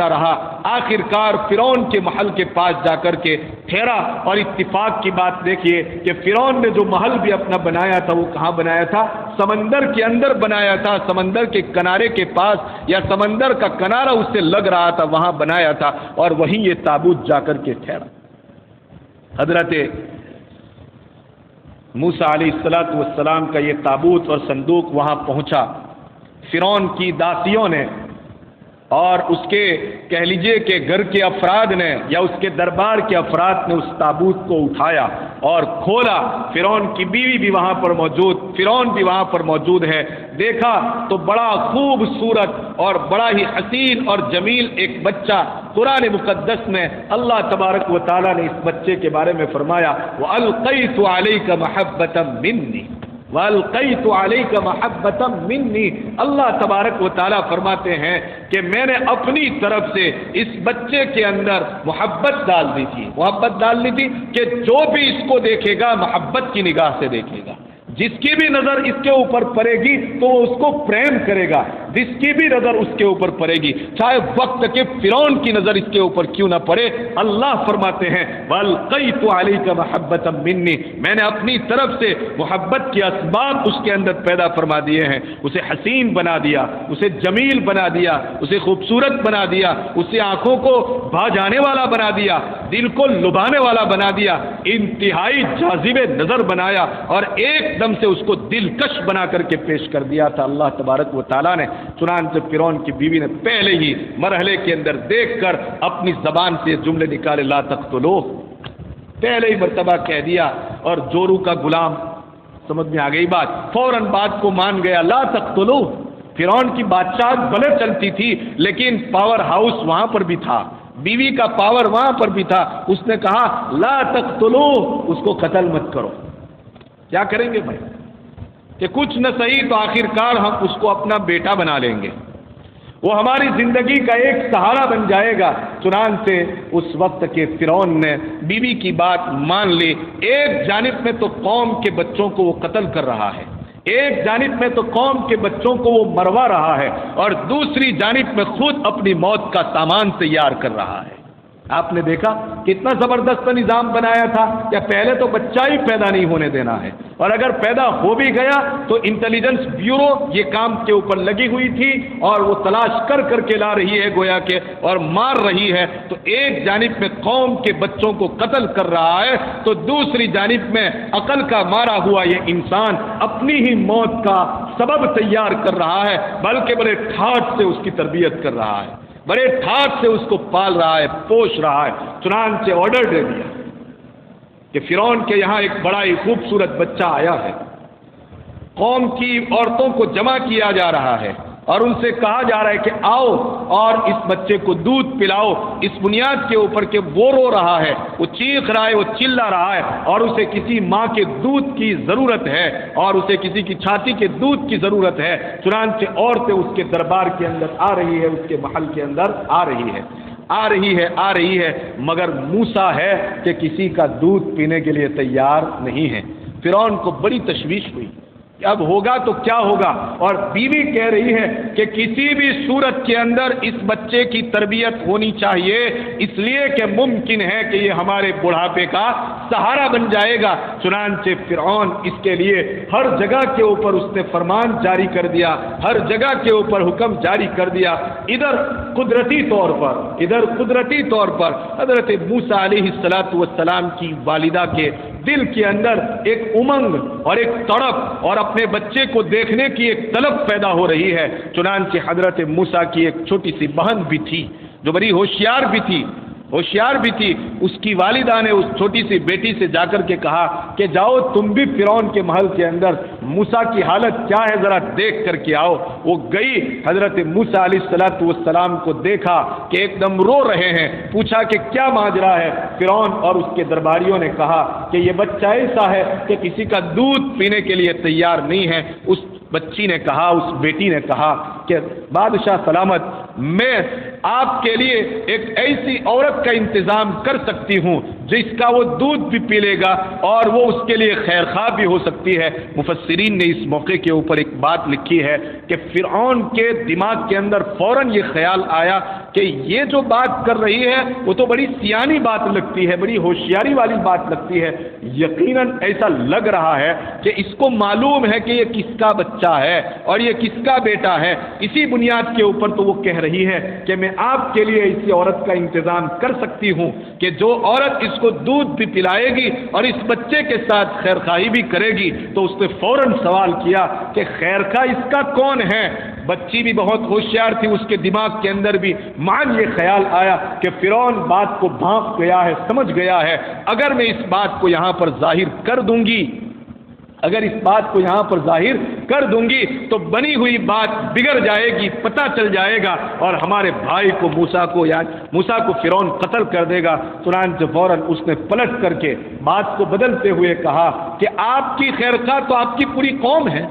رہا، آخر کار فرعون کے محل کے پاس جا کر کے ٹھہرا۔ اور اتفاق کی بات دیکھیے کہ فرعون نے جو محل بھی اپنا بنایا تھا وہ کہاں بنایا تھا؟ سمندر کے اندر بنایا تھا، سمندر کے کنارے کے پاس، یا سمندر کا کنارہ اس سے لگ رہا تھا، وہاں بنایا تھا، اور وہیں یہ تابوت جا کر کے ٹھہرا۔ حضرت موسیٰ علیہ السلام کا یہ تابوت اور صندوق وہاں پہنچا۔ فرعون کی داسیوں نے اور اس کے کہہ لیجئے کہ گھر کے افراد نے یا اس کے دربار کے افراد نے اس تابوت کو اٹھایا اور کھولا۔ فرعون کی بیوی بھی وہاں پر موجود، فرعون بھی وہاں پر موجود ہے۔ دیکھا تو بڑا خوبصورت اور بڑا ہی حسین اور جمیل ایک بچہ، قرآن مقدس میں اللہ تبارک و تعالیٰ نے اس بچے کے بارے میں فرمایا وَأَلْقَيْتُ عَلَيْكَ مَحَبَّةً مِّنِّي وَأَلْقَيْتُ عَلَيْكَ مَحَبَّةً مِّنِّي۔ اللہ تبارک و تعالیٰ فرماتے ہیں کہ میں نے اپنی طرف سے اس بچے کے اندر محبت ڈال دی تھی کہ جو بھی اس کو دیکھے گا محبت کی نگاہ سے دیکھے گا، جس کی بھی نظر اس کے اوپر پڑے گی تو وہ اس کو پریم کرے گا، جس کی بھی نظر اس کے اوپر پڑے گی چاہے وقت کے فرعون کی نظر اس کے اوپر کیوں نہ پڑے، اللہ فرماتے ہیں وَأَلْقَيْتُ عَلَيْكَ مَحَبَّةً مِّنِّي، میں نے اپنی طرف سے محبت کے اسباب اس کے اندر پیدا فرما دیے ہیں، اسے حسین بنا دیا، اسے جمیل بنا دیا، اسے خوبصورت بنا دیا، اسے آنکھوں کو بھا جانے والا بنا دیا، دل کو لبھانے والا بنا دیا، انتہائی جاذب نظر بنایا اور ایک دم سے اس کو دلکش بنا کر کے پیش کر دیا تھا اللہ تبارک و تعالیٰ نے۔ چنانچہ فرعون کی بیوی نے پہلے ہی مرحلے کے اندر دیکھ کر اپنی زبان سے جملے نکالے لا تقتلوہ، پہلے ہی مرتبہ کہہ دیا، اور جورو کا غلام، سمجھ میں آ گئی بات، فوراً بات کو مان گیا لا تقتلوہ۔ فرعون کی بادشاہت بھلے چلتی تھی لیکن پاور ہاؤس وہاں پر بھی تھا، بیوی کا پاور وہاں پر بھی تھا، اس نے کہا لا تقتلوہ، اس کو قتل مت کرو۔ کیا کریں گے بھائی کہ کچھ نہ صحیح تو آخر کار ہم اس کو اپنا بیٹا بنا لیں گے، وہ ہماری زندگی کا ایک سہارا بن جائے گا۔ چنانچہ اس وقت کے فرعون نے بیوی کی بات مان لی۔ ایک جانب میں تو قوم کے بچوں کو وہ قتل کر رہا ہے، ایک جانب میں تو قوم کے بچوں کو وہ مروا رہا ہے، اور دوسری جانب میں خود اپنی موت کا سامان تیار کر رہا ہے۔ آپ نے دیکھا کتنا زبردست نظام بنایا تھا کہ پہلے تو بچہ ہی پیدا نہیں ہونے دینا ہے، اور اگر پیدا ہو بھی گیا تو انٹیلیجنس بیورو یہ کام کے اوپر لگی ہوئی تھی اور وہ تلاش کر کر کے لا رہی ہے گویا کہ، اور مار رہی ہے۔ تو ایک جانب میں قوم کے بچوں کو قتل کر رہا ہے تو دوسری جانب میں عقل کا مارا ہوا یہ انسان اپنی ہی موت کا سبب تیار کر رہا ہے، بلکہ بڑے ٹھاٹ سے اس کی تربیت کر رہا ہے، بڑے ٹھاٹ سے اس کو پال رہا ہے، پوش رہا ہے۔ چنانچہ آرڈر دے دیا کہ فرعون کے یہاں ایک بڑا ہی خوبصورت بچہ آیا ہے، قوم کی عورتوں کو جمع کیا جا رہا ہے اور ان سے کہا جا رہا ہے کہ آؤ اور اس بچے کو دودھ پلاؤ، اس بنیاد کے اوپر کہ وہ رو رہا ہے، وہ چیخ رہا ہے، وہ چلا رہا ہے، اور اسے کسی ماں کے دودھ کی ضرورت ہے، اور اسے کسی کی چھاتی کے دودھ کی ضرورت ہے۔ چنانچہ عورتیں اس کے دربار کے اندر آ رہی ہے، اس کے محل کے اندر آ رہی ہے، مگر موسیٰ ہے کہ کسی کا دودھ پینے کے لیے تیار نہیں ہے۔ فرعون کو بڑی تشویش ہوئی، اب ہوگا تو کیا ہوگا، اور بیوی کہہ رہی ہے کہ کسی بھی صورت کے اندر اس بچے کی تربیت ہونی چاہیے، اس لیے کہ ممکن ہے کہ یہ ہمارے بڑھاپے کا سہارا بن جائے گا۔ چنانچہ فرعون اس کے لیے ہر جگہ کے اوپر اس نے فرمان جاری کر دیا، ہر جگہ کے اوپر حکم جاری کر دیا۔ ادھر قدرتی طور پر حضرت موسیٰ علیہ السلام کی والدہ کے دل کے اندر ایک امنگ اور ایک تڑپ اور اپنے بچے کو دیکھنے کی ایک طلب پیدا ہو رہی ہے۔ چنانچہ حضرت موسیٰ کی ایک چھوٹی سی بہن بھی تھی جو بڑی ہوشیار بھی تھی، اس کی والدہ نے اس چھوٹی سی بیٹی سے جا کر کے کہا کہ جاؤ تم بھی فرعون کے محل کے اندر موسیٰ کی حالت کیا ہے ذرا دیکھ کر کے آؤ۔ وہ گئی، حضرت موسیٰ علیہ السلام کو دیکھا کہ ایک دم رو رہے ہیں، پوچھا کہ کیا ماجرا ہے۔ فرعون اور اس کے درباریوں نے کہا کہ یہ بچہ ایسا ہے کہ کسی کا دودھ پینے کے لیے تیار نہیں ہے۔ اس بچی نے کہا، اس بیٹی نے کہا کہ بادشاہ سلامت میں آپ کے لیے ایک ایسی عورت کا انتظام کر سکتی ہوں جس کا وہ دودھ بھی پی لے گا اور وہ اس کے لیے خیر خواہ بھی ہو سکتی ہے۔ مفسرین نے اس موقع کے اوپر ایک بات لکھی ہے کہ فرعون کے دماغ کے اندر فوراً یہ خیال آیا کہ یہ جو بات کر رہی ہے وہ تو بڑی سیانی بات لگتی ہے، بڑی ہوشیاری والی بات لگتی ہے، یقیناً ایسا لگ رہا ہے کہ اس کو معلوم ہے کہ یہ کس کا بچہ ہے اور یہ کس کا بیٹا ہے۔ اسی بنیاد کے اوپر تو وہ کہہ رہی ہے کہ میں آپ کے لیے ایسی عورت کا انتظام کر سکتی ہوں کہ جو عورت اس کو دودھ بھی پلائے گی اور اس بچے کے ساتھ خیر خواہی بھی کرے گی۔ تو اس نے فوراً سوال کیا کہ خیر خواہ اس کا کون ہے؟ بچی بھی بہت ہوشیار تھی، اس کے دماغ کے اندر بھی مان یہ خیال آیا کہ فرعون بات کو بھانپ گیا ہے، سمجھ گیا ہے، اگر میں اس بات کو یہاں پر ظاہر کر دوں گی، اگر اس بات کو یہاں پر ظاہر کر دوں گی تو بنی ہوئی بات بگڑ جائے گی، پتہ چل جائے گا اور ہمارے بھائی کو موسیٰ کو فرعون قتل کر دے گا۔ چنانچہ فوراً اس نے پلٹ کر کے بات کو بدلتے ہوئے کہا کہ آپ کی خیر خواہ تو آپ کی پوری قوم ہے،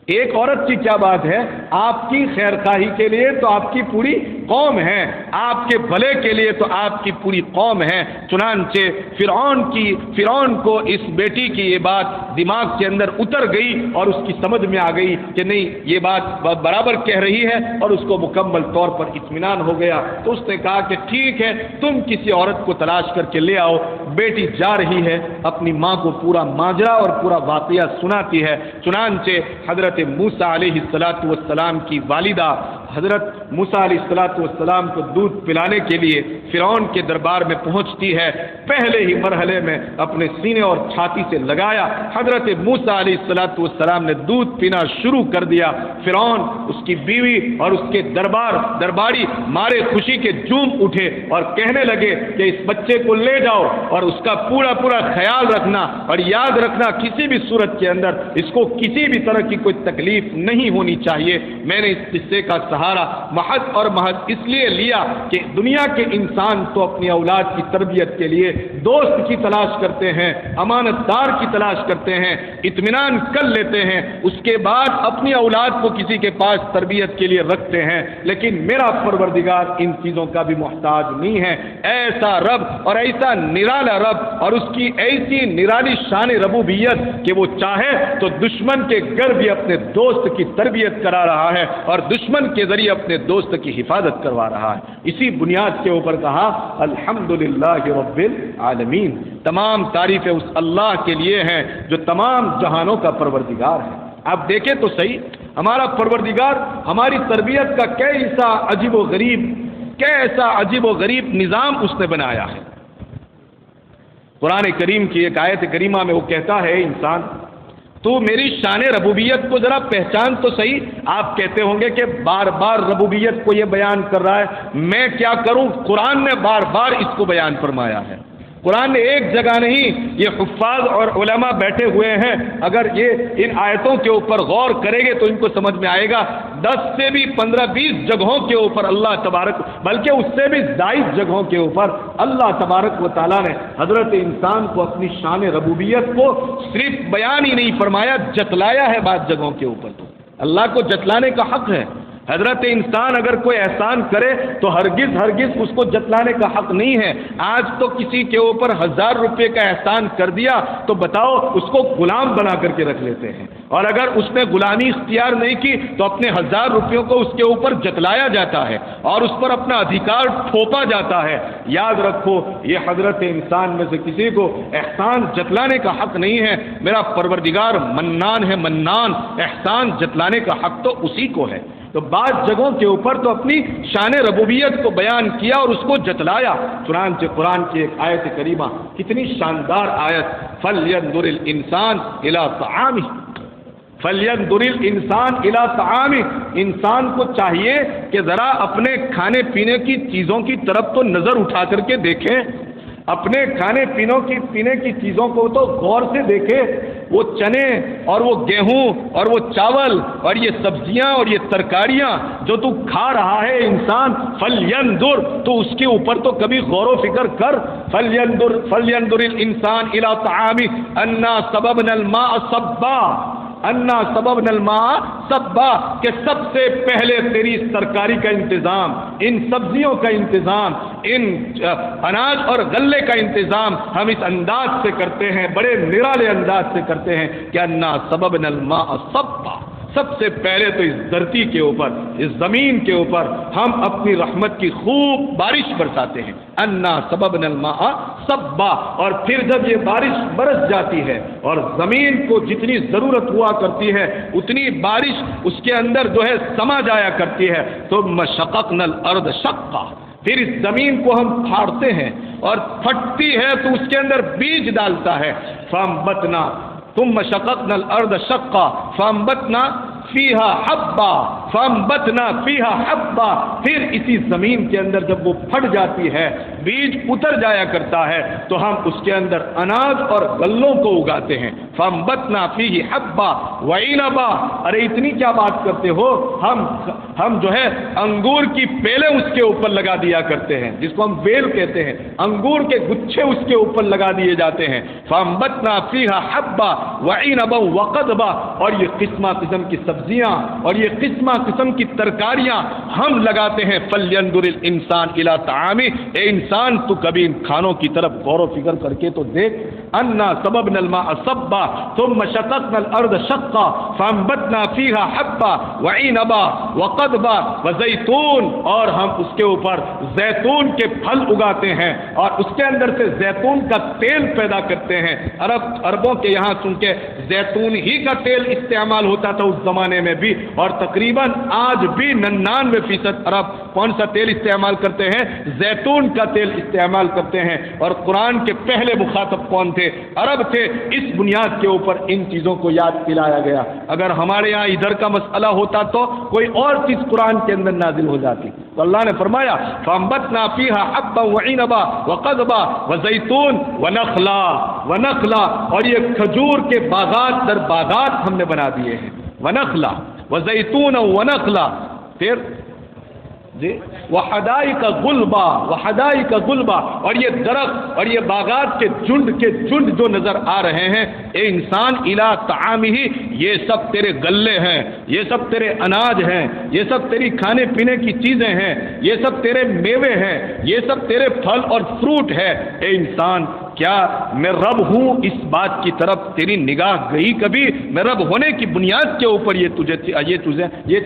ایک عورت کی کیا بات ہے، آپ کی خیر خواہی کے لیے تو آپ کی پوری قوم ہے، آپ کے بھلے کے لیے تو آپ کی پوری قوم ہے۔ چنانچہ فرعون کو اس بیٹی کی یہ بات دماغ کے اندر اتر گئی اور اس کی سمجھ میں آ گئی کہ نہیں یہ بات برابر کہہ رہی ہے، اور اس کو مکمل طور پر اطمینان ہو گیا۔ تو اس نے کہا کہ ٹھیک ہے، تم کسی عورت کو تلاش کر کے لے آؤ۔ بیٹی جا رہی ہے، اپنی ماں کو پورا ماجرا اور پورا واقعہ سناتی ہے۔ چنانچہ حضرت موسیٰ علیہ السلام کی والدہ حضرت موسیٰ علیہ السلام کو دودھ پلانے کے لیے فرعون کے دربار میں پہنچتی ہے۔ پہلے ہی مرحلے میں اپنے سینے اور چھاتی سے لگایا، حضرت موسیٰ علیہ السلام نے دودھ پینا شروع کر دیا۔ فرعون، اس کی بیوی اور اس کے درباری مارے خوشی کے جھوم اٹھے اور کہنے لگے کہ اس بچے کو لے جاؤ اور اس کا پورا خیال رکھنا، اور یاد رکھنا کسی بھی صورت کے اندر اس کو کسی بھی طرح کی کوئی تکلیف نہیں ہونی چاہیے۔ میں نے اس قصے کا سہارا محض اور محض اس لیے لیا کہ دنیا کے انسان تو اپنی اولاد کی تربیت کے لیے دوست کی تلاش کرتے ہیں، امانت دار کی تلاش کرتے ہیں، اطمینان کر لیتے ہیں، اس کے بعد اپنی اولاد کو کسی کے پاس تربیت کے لیے رکھتے ہیں، لیکن میرا پروردگار ان چیزوں کا بھی محتاج نہیں ہے۔ ایسا رب اور ایسا نرالا رب اور اس کی ایسی نرالی شان ربوبیت کہ وہ چاہے تو دشمن کے گھر بھی اپنے دوست کی تربیت کرا رہا ہے اور دشمن کے ذریعے اپنے دوست کی حفاظت کروا رہا ہے۔ اسی بنیاد کے اوپر کہا الحمدللہ رب العالمین، تمام تعریفیں اس اللہ کے لیے ہیں جو تمام جہانوں کا پروردگار ہے۔ آپ دیکھیں تو صحیح، ہمارا پروردگار ہماری تربیت کا کیسا عجیب و غریب نظام اس نے بنایا ہے۔ قرآن کریم کی ایک آیت کریمہ میں وہ کہتا ہے انسان تو میری شان ربوبیت کو ذرا پہچان تو صحیح۔ آپ کہتے ہوں گے کہ بار بار ربوبیت کو یہ بیان کر رہا ہے، میں کیا کروں؟ قرآن نے بار بار اس کو بیان فرمایا ہے۔ قرآن نے ایک جگہ نہیں، یہ حفاظ اور علماء بیٹھے ہوئے ہیں، اگر یہ ان آیتوں کے اوپر غور کریں گے تو ان کو سمجھ میں آئے گا 10 سے بھی 15-20 جگہوں کے اوپر اللہ تبارک، بلکہ اس سے بھی زائد جگہوں کے اوپر اللہ تبارک و تعالیٰ نے حضرت انسان کو اپنی شان ربوبیت کو صرف بیان ہی نہیں فرمایا، جتلایا ہے بعض جگہوں کے اوپر۔ تو اللہ کو جتلانے کا حق ہے۔ حضرت انسان اگر کوئی احسان کرے تو ہرگز اس کو جتلانے کا حق نہیں ہے۔ آج تو کسی کے اوپر 1000 روپے کا احسان کر دیا تو بتاؤ اس کو غلام بنا کر کے رکھ لیتے ہیں، اور اگر اس نے غلامی اختیار نہیں کی تو اپنے 1000 روپیوں کو اس کے اوپر جتلایا جاتا ہے اور اس پر اپنا ادھیکار تھوپا جاتا ہے۔ یاد رکھو یہ حضرت انسان میں سے کسی کو احسان جتلانے کا حق نہیں ہے۔ میرا پروردگار منان ہے، منان، احسان جتلانے کا حق تو اسی کو ہے۔ تو بعض جگہوں کے اوپر تو اپنی شان ربوبیت کو بیان کیا اور اس کو جتلایا۔ چنانچہ قرآن کی ایک آیت کریمہ، کتنی شاندار آیت، فَلْيَنْظُرِ الْإِنسَانُ إِلَىٰ طَعَامِهِ، فَلْيَنْظُرِ الْإِنسَانُ إِلَىٰ طَعَامِهِ، انسان کو چاہیے کہ ذرا اپنے کھانے پینے کی چیزوں کی طرف تو نظر اٹھا کر کے دیکھیں، اپنے کھانے پینے کی چیزوں کو تو غور سے دیکھے۔ وہ چنے اور وہ گیہوں اور وہ چاول اور یہ سبزیاں اور یہ ترکاریاں جو تو کھا رہا ہے انسان، فَلْيَنْظُرْ، تو اس کے اوپر تو کبھی غور و فکر کر۔ فَلْيَنْظُرِ الْإِنسَانُ إِلَىٰ طَعَامِهِ أَنَّا صَبَبْنَا الْمَاءَ صَبًّا، انا سببنا الماء سبا، کہ سب سے پہلے تیری ترکاری کا انتظام، ان سبزیوں کا انتظام، ان اناج اور غلے کا انتظام ہم اس انداز سے کرتے ہیں، بڑے نرالے انداز سے کرتے ہیں کہ انا سببنا الماء سبا، سب سے پہلے تو اس دھرتی کے اوپر، اس زمین کے اوپر ہم اپنی رحمت کی خوب بارش برساتے ہیں، انا سببنا الماء سبا، اور پھر جب یہ بارش برس جاتی ہے اور زمین کو جتنی ضرورت ہوا کرتی ہے اتنی بارش اس کے اندر جو ہے سما جایا کرتی ہے، ثم شققنا الارض شقا، پھر اس زمین کو ہم پھاڑتے ہیں اور پھٹتی ہے تو اس کے اندر بیج ڈالتا ہے، فانبتنا، ثم شققنا الارض شقا فانبتنا فیہا حبا، فانبتنا فیہا حبا، پھر اسی زمین کے اندر جب وہ پھٹ جاتی ہے، بیج اتر جایا کرتا ہے تو ہم اس کے اندر اناج اور غلوں کو اگاتے ہیں، فانبتنا فیہ حبا وعنبا، ارے اتنی کیا بات کرتے ہو، ہم جو ہے انگور کی پیلیں اس کے اوپر لگا دیا کرتے ہیں، جس کو ہم بیل کہتے ہیں، انگور کے گچھے اس کے اوپر لگا دیے جاتے ہیں، فانبتنا فیہا حبا وعنبا وقضبا، اور یہ قسمہ قسم کی سبزیاں اور یہ قسمہ قسم کی ترکاریاں ہم لگاتے ہیں، فَلْيَنْظُرِ الْإِنسَانُ إِلَىٰ طَعَامِهِ، اے انسان تو کبھی ان کھانوں کی طرف غور و فکر کر کے تو دیکھ، انا سببنا الماء سبا ثم شققنا الارض شقا فانبتنا فیہا حبا وعنبا وقضبا وزیتون، اور ہم اس کے اوپر زیتون کے پھل اگاتے ہیں اور اس کے اندر سے زیتون کا تیل پیدا کرتے ہیں، عربوں کے یہاں چونکہ زیتون ہی کا تیل استعمال ہوتا تھا اس زمانے میں بھی، اور تقریباً آج بھی 99% عرب کون سا تیل استعمال کرتے ہیں؟ زیتون کا تیل استعمال کرتے ہیں، اور قرآن کے پہلے مخاطب کون تھے؟ عرب تھے، اس بنیاد کے اوپر ان چیزوں کو یاد دلایا گیا، اگر ہمارے یہاں ادھر کا مسئلہ ہوتا تو کوئی اور چیز قرآن کے اندر نازل ہو جاتی، تو اللہ نے فرمایا فَانبَتْنَا فِيهَا حَبًّا وَعِنَبًا وَقَضْبًا وَزَيْتُونًا وَنَخْلًا، اور یہ کھجور کے باغات در باغات ہم نے بنا دیے ہیں، وَنَخْلًا وَزَيْتُونًا وَنَخْلًا، پھر جی وحدائق غلبا، اور یہ درخت اور یہ باغات کے جھنڈ جو نظر آ رہے ہیں، اے انسان الی طعامہ، یہ سب تیرے غلے ہیں، یہ سب تیرے اناج ہیں، یہ سب تیری کھانے پینے کی چیزیں ہیں، یہ سب تیرے میوے ہیں، یہ سب تیرے پھل اور فروٹ ہے، اے انسان کیا میں رب ہوں اس بات کی طرف تیری نگاہ گئی کبھی؟ میں رب ہونے کی بنیاد کے اوپر یہ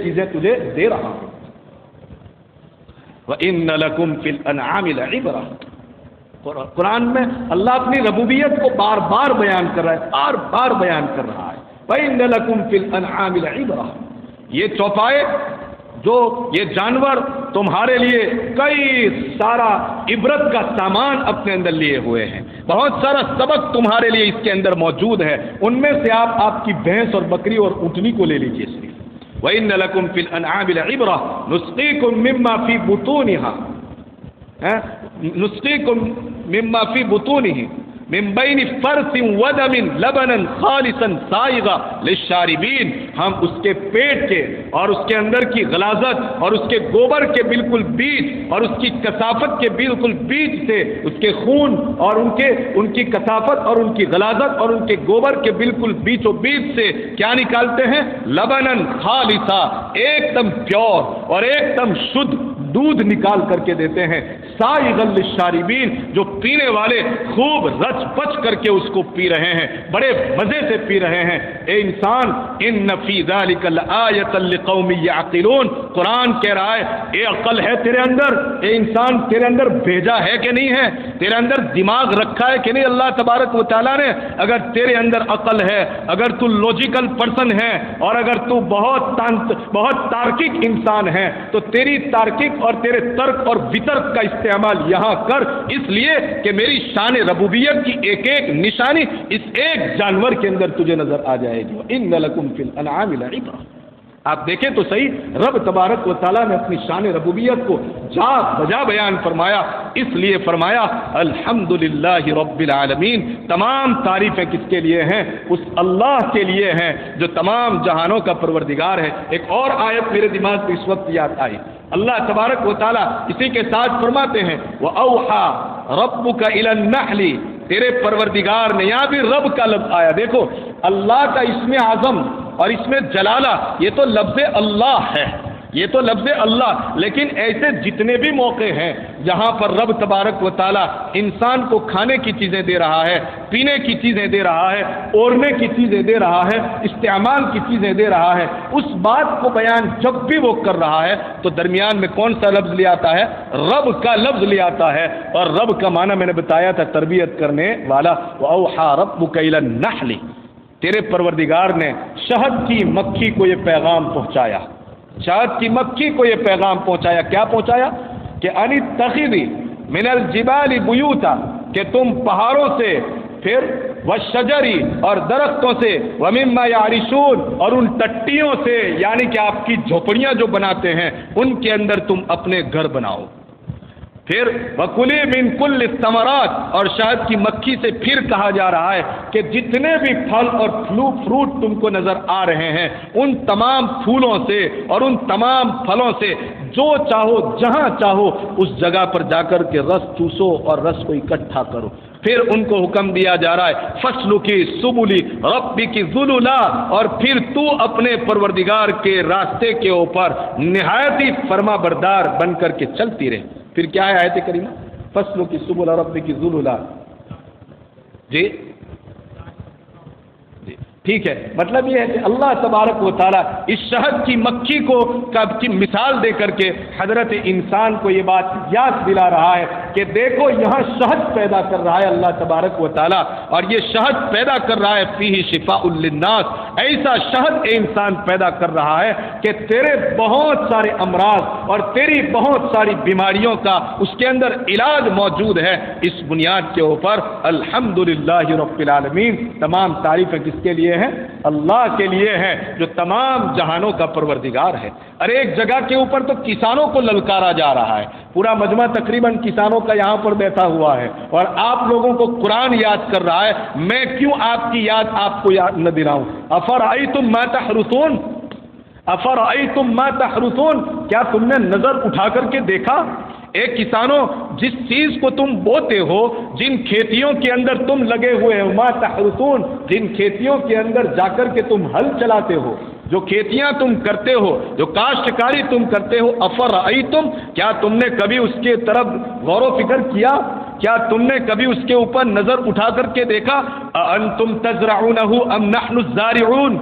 چیزیں تجھے دے رہا ہوں۔ وَإِنَّ لَكُمْ فِي الْأَنْعَامِ لَعِبْرَةً، قرآن میں اللہ اپنی ربوبیت کو بار بار بیان کر رہا ہے، وَإِنَّ لَكُمْ فِي الْأَنْعَامِ لَعِبْرَةً، یہ چوپائے جو یہ جانور تمہارے لیے کئی سارا عبرت کا سامان اپنے اندر لیے ہوئے ہیں، بہت سارا سبق تمہارے لیے اس کے اندر موجود ہے، ان میں سے آپ کی بھینس اور بکری اور اونٹنی کو لے لیجیے صرف۔ وَإِنَّ لَكُمْ فِي الْأَنْعَامِ لَعِبْرَةً نُسْقِيكُم مِّمَّا فِي بُطُونِهِ من بین فرث ودم لبنا خالصا سائغا للشاربین، ہم اس کے پیٹ کے اور اس کے اندر کی غلاظت اور اس کے گوبر کے بالکل بیج اور اس کی کثافت کے بالکل بیج سے، اس کے خون اور ان کی کثافت اور ان کی غلاظت اور ان کے گوبر کے بالکل بیچ و بیچ سے کیا نکالتے ہیں؟ لبنا خالصا، ایک دم پیور اور ایک دم شدھ دودھ نکال کر کے دیتے ہیں، سائغا للشاربین، جو پینے والے خوب رچ پچ کر کے اس کو پی رہے ہیں، بڑے مزے سے پی رہے ہیں۔ اے انسان، ان فی ذلک لآیۃ لقوم یعقلون، قرآن کہہ رہا ہے اے عقل ہے تیرے اندر، اے انسان تیرے اندر بھیجا ہے کہ نہیں ہے، تیرے اندر دماغ رکھا ہے کہ نہیں اللہ تبارک و تعالیٰ نے؟ اگر تیرے اندر عقل ہے، اگر تو لوجیکل پرسن ہے اور اگر تو بہت تارکک انسان ہے تو تیری تارکک اور تیرے ترک اور وترک کا استعمال یہاں کر، اس لیے کہ میری شان ربوبیت کی ایک ایک نشانی اس ایک جانور کے اندر تجھے نظر آ جائے گی۔ وَإِنَّ لَكُمْ فِي الْأَنْعَامِ لَعِبْرَةً، آپ دیکھیں تو صحیح، رب تبارک و تعالیٰ نے اپنی شان ربوبیت کو جا بجا بیان فرمایا، اس لیے فرمایا الحمدللہ رب العالمین، تمام تعریفیں کس کے لیے ہیں؟ اس اللہ کے لیے ہیں جو تمام جہانوں کا پروردگار ہے۔ ایک اور آیت میرے دماغ میں اس وقت یاد آئی، اللہ تبارک و تعالیٰ اسی کے ساتھ فرماتے ہیں وَأَوْحَى رَبُّكَ إِلَى النَّحْلِ، تیرے پروردگار نے، یہاں بھی رب کا لفظ آیا، دیکھو اللہ کا اسم اعظم اور اس میں جلالہ، یہ تو لفظ اللہ ہے، یہ تو لفظ اللہ، لیکن ایسے جتنے بھی موقع ہیں جہاں پر رب تبارک و تعالیٰ انسان کو کھانے کی چیزیں دے رہا ہے، پینے کی چیزیں دے رہا ہے، اوڑھنے کی چیزیں دے رہا ہے، استعمال کی چیزیں دے رہا ہے، اس بات کو بیان جب بھی وہ کر رہا ہے تو درمیان میں کون سا لفظ لے آتا ہے؟ رب کا لفظ لے آتا ہے۔ اور رب کا معنی میں نے بتایا تھا تربیت کرنے والا، وَأَوْحَى رَبُّكَ إِلَى النَّحْلِ، تیرے پروردگار نے شہد کی مکھی کو یہ پیغام پہنچایا، شہد کی مکھی کو یہ پیغام پہنچایا، کیا پہنچایا؟ کہ ان اتخذی من الجبال بیوتا، کہ تم پہاڑوں سے، پھر والشجری، اور درختوں سے، ومما یعرشون، اور ان ٹٹیوں سے، یعنی کہ آپ کی جھوپڑیاں جو بناتے ہیں ان کے اندر تم اپنے گھر بناؤ۔ پھر وَكُلِي مِن كُلِّ الثَّمَرَاتِ، اور شہد کی مکھی سے پھر کہا جا رہا ہے کہ جتنے بھی پھل اور فروٹ تم کو نظر آ رہے ہیں ان تمام پھولوں سے اور ان تمام پھلوں سے جو چاہو جہاں چاہو اس جگہ پر جا کر کے رس چوسو اور رس کو اکٹھا کرو۔ پھر ان کو حکم دیا جا رہا ہے فَاسْلُكِي سُبُلِ رَبِّكِ ذُلُلًا، اور پھر تو اپنے پروردگار کے راستے کے اوپر نہایت ہی فرما بردار بن کر کے چلتی رہے۔ پھر کیا ہے آیت کریمہ؟ فَاسْلُكِي سُبُلَ رَبِّكِ ذُلُلًا۔ جی ٹھیک ہے، مطلب یہ ہے کہ اللہ تبارک و تعالیٰ اس شہد کی مکھی کو کی مثال دے کر کے حضرت انسان کو یہ بات یاد دلا رہا ہے کہ دیکھو یہاں شہد پیدا کر رہا ہے اللہ تبارک و تعالیٰ، اور یہ شہد پیدا کر رہا ہے فیہ شفاء للناس، ایسا شہد اے انسان پیدا کر رہا ہے کہ تیرے بہت سارے امراض اور تیری بہت ساری بیماریوں کا اس کے اندر علاج موجود ہے۔ اس بنیاد کے اوپر الحمدللہ رب العالمین، تمام تعریفیں کس کے لیے ہے؟ اللہ کے لیے ہے جو تمام جہانوں کا پروردگار ہے۔ ارے ایک جگہ کے اوپر تو کسانوں کو للکارا جا رہا ہے، پورا مجمع تقریباً کسانوں کا یہاں پر بیٹھا ہوا ہے، اور آپ لوگوں کو قرآن یاد کر رہا ہے، میں کیوں آپ کی یاد آپ کو یاد نہ دلاؤں؟ افرأیتم ما تحرثون، افرأیتم ما تحرثون، کیا تم نے نظر اٹھا کر کے دیکھا؟ اے کسانوں، جس چیز کو تم بوتے ہو، جن کھیتیوں کے اندر تم لگے ہوئے ہو، ما تحرثون، جن کھیتیوں کے اندر جا کر کے تم ہل چلاتے ہو، جو کھیتیاں تم کرتے ہو، جو کاشتکاری تم کرتے ہو، افرأیتم، کیا تم نے کبھی اس کے طرف غور و فکر کیا؟ کیا تم نے کبھی اس کے اوپر نظر اٹھا کر کے دیکھا؟ اانتم تزرعونہ ام نحن الزارعون؟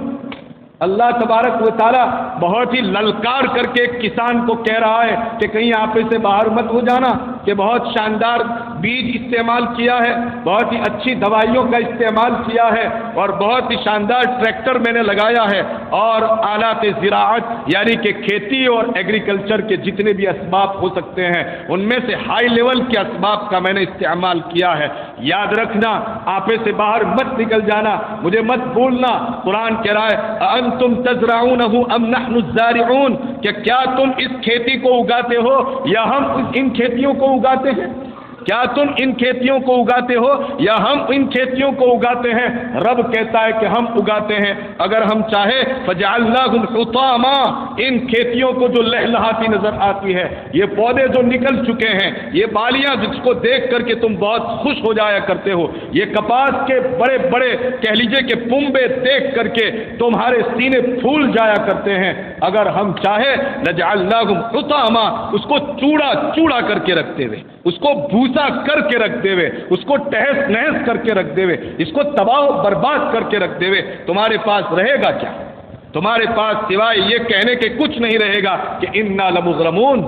اللہ تبارک و تعالیٰ بہت ہی للکار کر کے ایک کسان کو کہہ رہا ہے کہ کہیں آپے سے باہر مت ہو جانا، کہ بہت شاندار بیج استعمال کیا ہے، بہت ہی اچھی دوائیوں کا استعمال کیا ہے، اور بہت ہی شاندار ٹریکٹر میں نے لگایا ہے، اور آلات زراعت یعنی کہ کھیتی اور ایگریکلچر کے جتنے بھی اسباب ہو سکتے ہیں ان میں سے ہائی لیول کے اسباب کا میں نے استعمال کیا ہے۔ یاد رکھنا، آپے سے باہر مت نکل جانا، مجھے مت بھولنا۔ قرآن کہہ رہا ہے انتم تزرعونہ ام نحن الزارعون، کہ کیا تم اس کھیتی کو اگاتے ہو یا ہم ان کھیتیوں کو اگاتے ہیں؟ کیا تم ان کھیتیوں کو اگاتے ہو یا ہم ان کھیتیوں کو اگاتے ہیں؟ رب کہتا ہے کہ ہم اگاتے ہیں، اگر ہم چاہے فجعلناہم حطاما، ان کھیتیوں کو جو لہلہاتی نظر آتی ہے، یہ پودے جو نکل چکے ہیں، یہ بالیاں جس کو دیکھ کر کے تم بہت خوش ہو جایا کرتے ہو، یہ کپاس کے بڑے بڑے کہہ لیجئے کہ پنبے دیکھ کر کے تمہارے سینے پھول جایا کرتے ہیں، اگر ہم چاہے لجعلناہم حطاما، اس کو چوڑا چوڑا کر کے رکھتے ہوئے، اس کو بھوسا کر کے رکھ دے ہوئے، اس کو تہس نہس کر کے رکھ دے ہوئے، اس کو تباہ و برباد کر کے رکھ دے ہوئے، تمہارے پاس رہے گا کیا؟ تمہارے پاس سوائے یہ کہنے کے کچھ نہیں رہے گا کہ انا لمغرمون،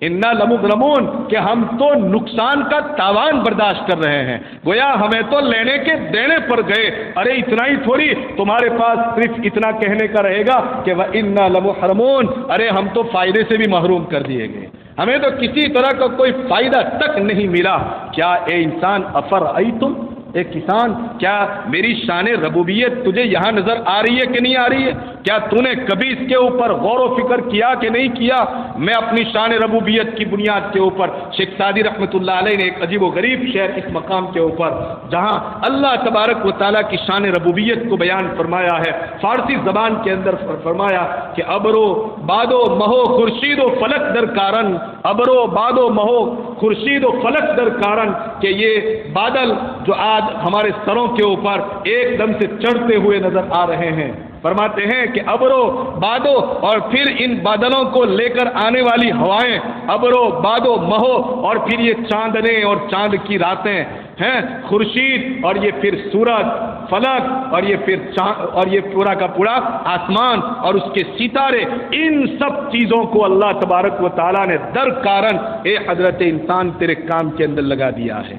انا لمغرمون، کہ ہم تو نقصان کا تاوان برداشت کر رہے ہیں، گویا ہمیں تو لینے کے دینے پر گئے۔ ارے اتنا ہی تھوڑی تمہارے پاس صرف اتنا کہنے کا رہے گا کہ وَإِنَّا لَمُحْرَمُونَ، ارے ہم تو فائدے سے بھی محروم کر دیے گئے، ہمیں تو کسی طرح کا کوئی فائدہ تک نہیں ملا۔ کیا اے انسان افرأیتم، اے کسان، کیا میری شان ربوبیت تجھے یہاں نظر آ رہی ہے کہ نہیں آ رہی ہے؟ کیا تو نے کبھی اس کے اوپر غور و فکر کیا کہ نہیں کیا؟ میں اپنی شان ربوبیت کی بنیاد کے اوپر، شیخ سعدی رحمۃ اللہ علیہ نے ایک عجیب و غریب شعر اس مقام کے اوپر جہاں اللہ تبارک و تعالیٰ کی شان ربوبیت کو بیان فرمایا ہے، فارسی زبان کے اندر فرمایا کہ ابرو بادو مہو خورشید و فلک در کارن، ابرو بادو مہو خورشید و فلک در کارن، کہ یہ بادل جو آج ہمارے سروں کے اوپر ایک دم سے چڑھتے ہوئے نظر آ رہے ہیں، فرماتے ہیں کہ ابرو بادو اور پھر ان بادلوں کو لے کر آنے والی ہوائیں، ابرو بادو مہو اور پھر یہ چاندنے اور چاند کی راتیں ہیں، خورشید اور یہ پھر سورج، فلک اور یہ پھر اور یہ پورا کا پورا آسمان اور اس کے ستارے، ان سب چیزوں کو اللہ تبارک و تعالیٰ نے در کارن اے حضرت انسان تیرے کام کے اندر لگا دیا ہے،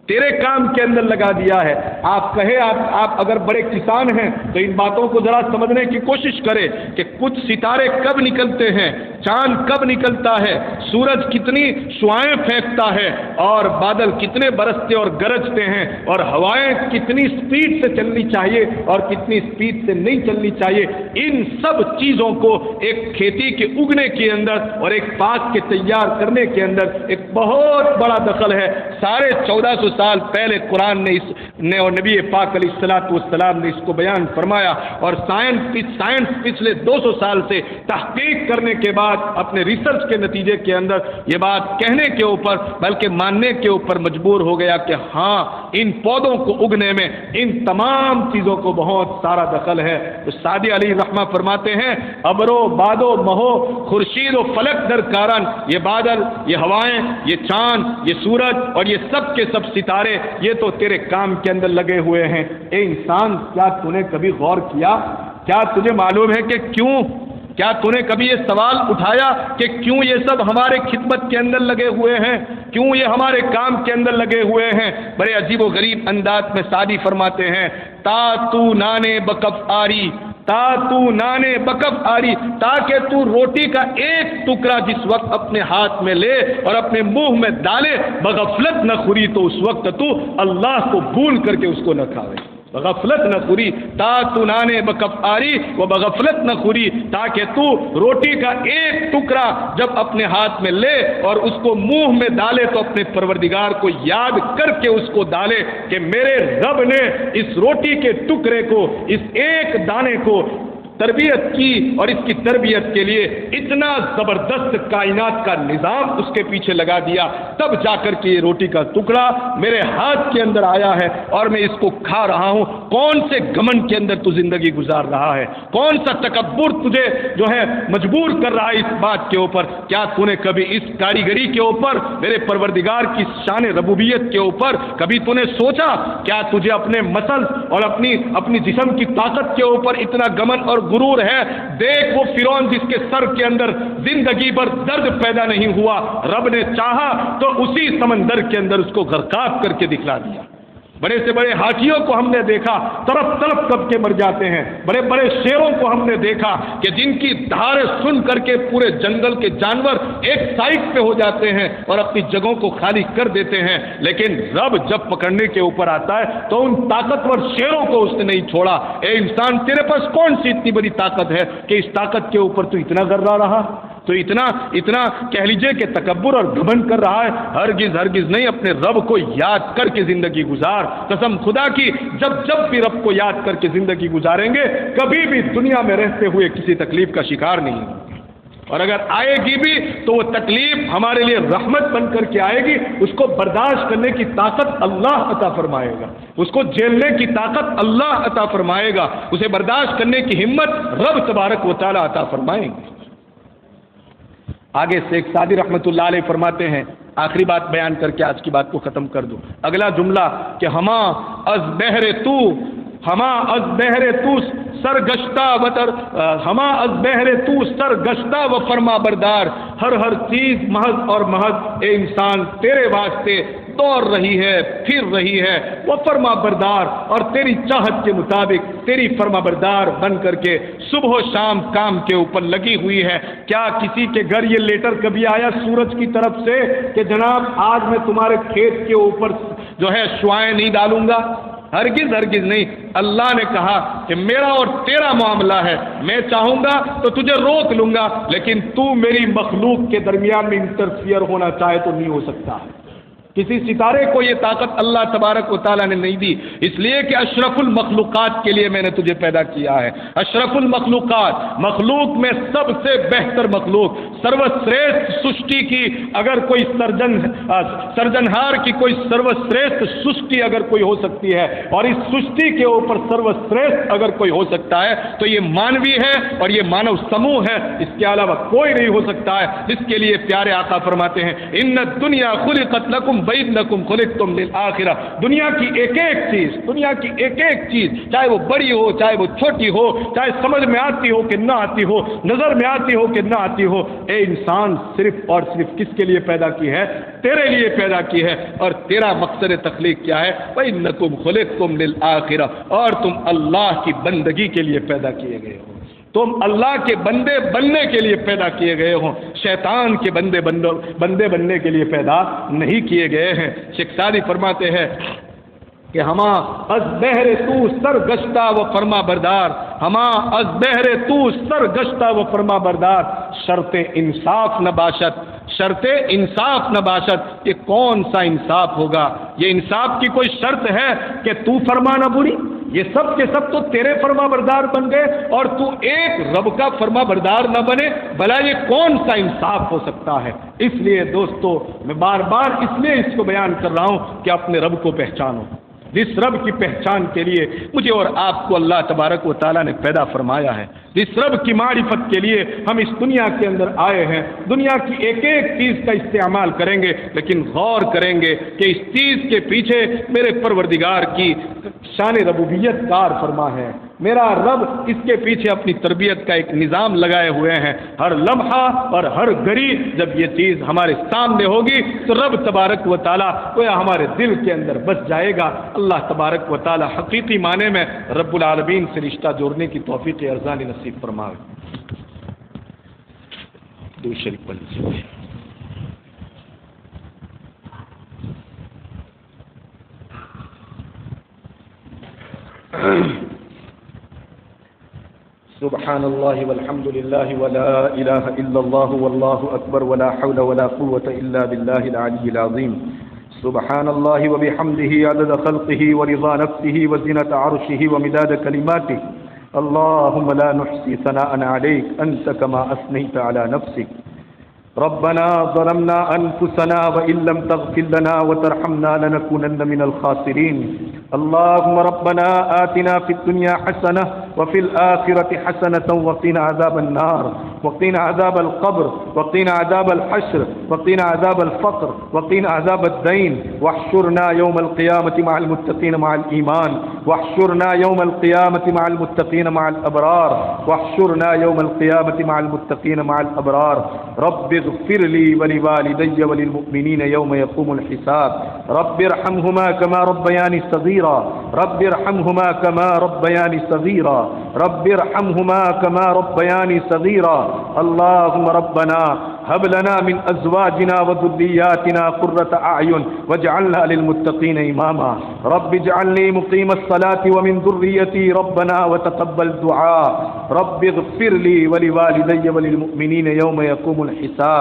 تیرے کام کے اندر لگا دیا ہے۔ آپ کہے آپ اگر بڑے کسان ہیں تو ان باتوں کو ذرا سمجھنے کی کوشش کرے کہ کچھ ستارے کب نکلتے ہیں، چاند کب نکلتا ہے، سورج کتنی شعاعیں پھینکتا ہے، اور بادل کتنے برستے اور گرجتے ہیں، اور ہوائیں کتنی سپیڈ سے چلنی چاہیے اور کتنی سپیڈ سے نہیں چلنی چاہیے۔ ان سب چیزوں کو ایک کھیتی کے اگنے کے اندر اور ایک پاک کے تیار کرنے کے اندر ایک بہت بڑا دخل ہے۔ 1450 سال پہلے قرآن نے اور نبی پاک علیہ السلام نے اس کو بیان فرمایا، اور سائنس پچھلے 200 سال سے تحقیق کرنے کے بعد اپنے ریسرچ کے نتیجے کے اندر یہ بات کہنے کے اوپر بلکہ ماننے کے اوپر مجبور ہو گیا کہ ہاں ان پودوں کو اگنے میں ان تمام چیزوں کو بہت سارا دخل ہے۔ تو سعدی علیہ رحمہ فرماتے ہیں ابرو بادو مہو خورشید و فلک در کارن، یہ بادل، یہ ہوائیں، یہ چاند، یہ سورج اور یہ سب کے سب ستارے یہ تو تیرے کام کے اندر لگے ہوئے ہیں۔ اے انسان، کیا تو نے کبھی غور کیا؟ کیا تجھے معلوم ہے کہ کیوں؟ کیا تو نے کبھی یہ سوال اٹھایا کہ کیوں یہ سب ہمارے خدمت کے اندر لگے ہوئے ہیں؟ کیوں یہ ہمارے کام کے اندر لگے ہوئے ہیں؟ بڑے عجیب و غریب انداز میں سعدی فرماتے ہیں تا تو نانے بکف آری، تا تو نانے بکف آری، تاکہ تو روٹی کا ایک ٹکڑا جس وقت اپنے ہاتھ میں لے اور اپنے منہ میں ڈالے بغفلت نہ خوری، تو اس وقت تو اللہ کو بھول کر کے اس کو نہ کھاوے۔ بغفلت نہ خوری تا تو نانے بکف آری و بغفلت نہ خوری، تاکہ تو روٹی کا ایک ٹکڑا جب اپنے ہاتھ میں لے اور اس کو منہ میں ڈالے تو اپنے پروردگار کو یاد کر کے اس کو ڈالے کہ میرے رب نے اس روٹی کے ٹکڑے کو، اس ایک دانے کو تربیت کی اور اس کی تربیت کے لیے اتنا زبردست کائنات کا نظام اس کے پیچھے لگا دیا، تب جا کر کے یہ روٹی کا ٹکڑا میرے ہاتھ کے اندر آیا ہے اور میں اس کو کھا رہا ہوں۔ کون سے گمن کے اندر تو زندگی گزار رہا ہے؟ کون سا تکبر تجھے جو ہے مجبور کر رہا ہے اس بات کے اوپر؟ کیا تو نے کبھی اس کاریگری کے اوپر، میرے پروردگار کی شان ربوبیت کے اوپر کبھی تو نے سوچا؟ کیا تجھے اپنے مسل اور اپنی جسم کی طاقت کے اوپر اتنا گمن اور غرور ہے؟ دیکھ وہ فرعون جس کے سر کے اندر زندگی بھر درد پیدا نہیں ہوا، رب نے چاہا تو اسی سمندر کے اندر اس کو غرقاب کر کے دکھلا دیا۔ بڑے سے بڑے ہاتھیوں کو ہم نے دیکھا طرف طرف کب کے مر جاتے ہیں، بڑے بڑے شیروں کو ہم نے دیکھا کہ جن کی دھاریں سن کر کے پورے جنگل کے جانور ایک سائڈ پہ ہو جاتے ہیں اور اپنی جگہوں کو خالی کر دیتے ہیں، لیکن رب جب پکڑنے کے اوپر آتا ہے تو ان طاقتور شیروں کو اس نے نہیں چھوڑا۔ اے انسان، تیرے پاس کون سی اتنی بڑی طاقت ہے کہ اس طاقت کے اوپر تو اتنا گرا رہا، تو اتنا کہہ لیجئے کہ تکبر اور گھمنڈ کر رہا ہے؟ ہرگز نہیں، اپنے رب کو یاد کر کے زندگی گزار۔ قسم خدا کی، جب بھی رب کو یاد کر کے زندگی گزاریں گے کبھی بھی دنیا میں رہتے ہوئے کسی تکلیف کا شکار نہیں ہوگی، اور اگر آئے گی بھی تو وہ تکلیف ہمارے لیے رحمت بن کر کے آئے گی۔ اس کو برداشت کرنے کی طاقت اللہ عطا فرمائے گا، اس کو جھیلنے کی طاقت اللہ عطا فرمائے گا، اسے برداشت کرنے کی ہمت رب تبارک و تعالی عطا فرمائیں گے۔ آگے سے ایک سعدی رحمت اللہ علیہ فرماتے ہیں، آخری بات بیان کر کے آج کی بات کو ختم کر دوں، اگلا جملہ کہ ہما از بہر تو سرگشتہ وطر، ہما از بہر تو سرگشتہ و فرما بردار، ہر چیز محض اور محض اے انسان تیرے واسطے دوڑ رہی ہے، پھر رہی ہے، وہ فرما بردار، اور تیری چاہت کے مطابق تیری فرما بردار بن کر کے صبح و شام کام کے اوپر لگی ہوئی ہے۔ کیا کسی کے گھر یہ لیٹر کبھی آیا سورج کی طرف سے کہ جناب آج میں تمہارے کھیت کے اوپر جو ہے شعاعیں نہیں ڈالوں گا؟ ہرگز نہیں۔ اللہ نے کہا کہ میرا اور تیرا معاملہ ہے، میں چاہوں گا تو تجھے روک لوں گا، لیکن تو میری مخلوق کے درمیان میں انٹرفیئر ہونا چاہے تو نہیں ہو سکتا۔ کسی ستارے کو یہ طاقت اللہ تبارک و تعالیٰ نے نہیں دی، اس لیے کہ اشرف المخلوقات کے لیے میں نے تجھے پیدا کیا ہے۔ اشرف المخلوقات، مخلوق میں سب سے بہتر مخلوق، سروشریشٹھ سرشٹی کی اگر کوئی سرجنہار کی کوئی سروشریشٹھ سرشٹی اگر کوئی ہو سکتی ہے، اور اس سرشٹی کے اوپر سروشریشٹھ اگر کوئی ہو سکتا ہے تو یہ مانوی ہے اور یہ مانو سموہ ہے، اس کے علاوہ کوئی نہیں ہو سکتا ہے، جس کے لیے پیارے آقا فرماتے ہیں ان الدنیا خلقت لکم بینکم خلقتم للآخرہ۔ دنیا کی ایک ایک چیز چاہے وہ بڑی ہو چاہے وہ چھوٹی ہو، چاہے سمجھ میں آتی ہو کہ نہ آتی ہو، نظر میں آتی ہو کہ نہ آتی ہو، اے انسان صرف اور صرف کس کے لیے پیدا کی ہے؟ تیرے لیے پیدا کی ہے، اور تیرا مقصد تخلیق کیا ہے؟ وَإِنَّكُمْ خُلِقْتُمْ لِلْآخِرَةِ، اور تم اللہ کی بندگی کے لیے پیدا کیے گئے ہو، تم اللہ کے بندے بننے کے لیے پیدا کیے گئے ہو، شیطان کے بندے بننے کے لیے پیدا نہیں کیے گئے ہیں۔ شیخ سعدی فرماتے ہیں کہ ہما از بہر تو سرگشتہ و فرما بردار، ہما از بہر تو سرگشتہ و فرما بردار، شرط انصاف نہ باشد، شرط انصاف نہ باشد۔ یہ کون سا انصاف ہوگا؟ یہ انصاف کی کوئی شرط ہے کہ تو فرما نہ بری؟ یہ سب کے سب تو تیرے فرما بردار بن گئے اور تو ایک رب کا فرما بردار نہ بنے، بھلا یہ کون سا انصاف ہو سکتا ہے؟ اس لیے دوستو میں بار بار اس لیے اس کو بیان کر رہا ہوں کہ اپنے رب کو پہچانو، جس رب کی پہچان کے لیے مجھے اور آپ کو اللہ تبارک و تعالیٰ نے پیدا فرمایا ہے، جس رب کی معرفت کے لیے ہم اس دنیا کے اندر آئے ہیں، دنیا کی ایک ایک چیز کا استعمال کریں گے، لیکن غور کریں گے کہ اس چیز کے پیچھے میرے پروردگار کی شان ربوبیت کار فرما ہے، میرا رب اس کے پیچھے اپنی تربیت کا ایک نظام لگائے ہوئے ہیں۔ ہر لمحہ اور ہر گھڑی جب یہ چیز ہمارے سامنے ہوگی تو رب تبارک و تعالیٰ گویا ہمارے دل کے اندر بس جائے گا۔ اللہ تبارک و تعالیٰ حقیقی معنی میں رب العالمین سے رشتہ جوڑنے کی توفیق ارزانی نصیب فرمائے۔ درود شریف پڑھ لیجیے۔ سبحان اللہ والحمد للہ ولا الہ الا اللہ واللہ اکبر ولا حول ولا قوة الا باللہ العلی العظیم۔ سبحان اللہ وبحمدہ عدد خلقہ ورضا نفسہ وزنة عرشہ ومداد کلماتہ۔ اللہم لا نحصی ثناء علیک انت کما اثنیت علی نفسک۔ ربنا ظلمنا انفسنا وان لم تغفر لنا وترحمنا لنكونن من الخاسرین۔ اللهم ربنا آتنا في الدنيا حسنة وفي الآخرة حسنة وقنا عذاب النار وقنا عذاب القبر وقنا عذاب الحشر وقنا عذاب الفقر وقنا عذاب الدين واحشرنا يوم القيامة مع المتقين مع الإيمان واحشرنا يوم القيامة مع المتقين مع الأبرار واحشرنا يوم القيامة مع المتقين مع الأبرار۔ رب اغفر لي ولوالدي وللمؤمنين يوم يقوم الحساب۔ رب ارحمهما كما ربياني صغيرا رب ارحمهما كما ربياني صغيرا رب ارحمهما كما ربياني صغيرا۔ اللهم ربنا هب لنا من ازواجنا وذرياتنا قرة اعين واجعلنا للمتقين اماما۔ رب اجعلني مقيم الصلاة ومن ذريتي ربنا وتقبل دعاء۔ رب اغفر لي ولوالدي وللمؤمنين يوم يقوم الحساب۔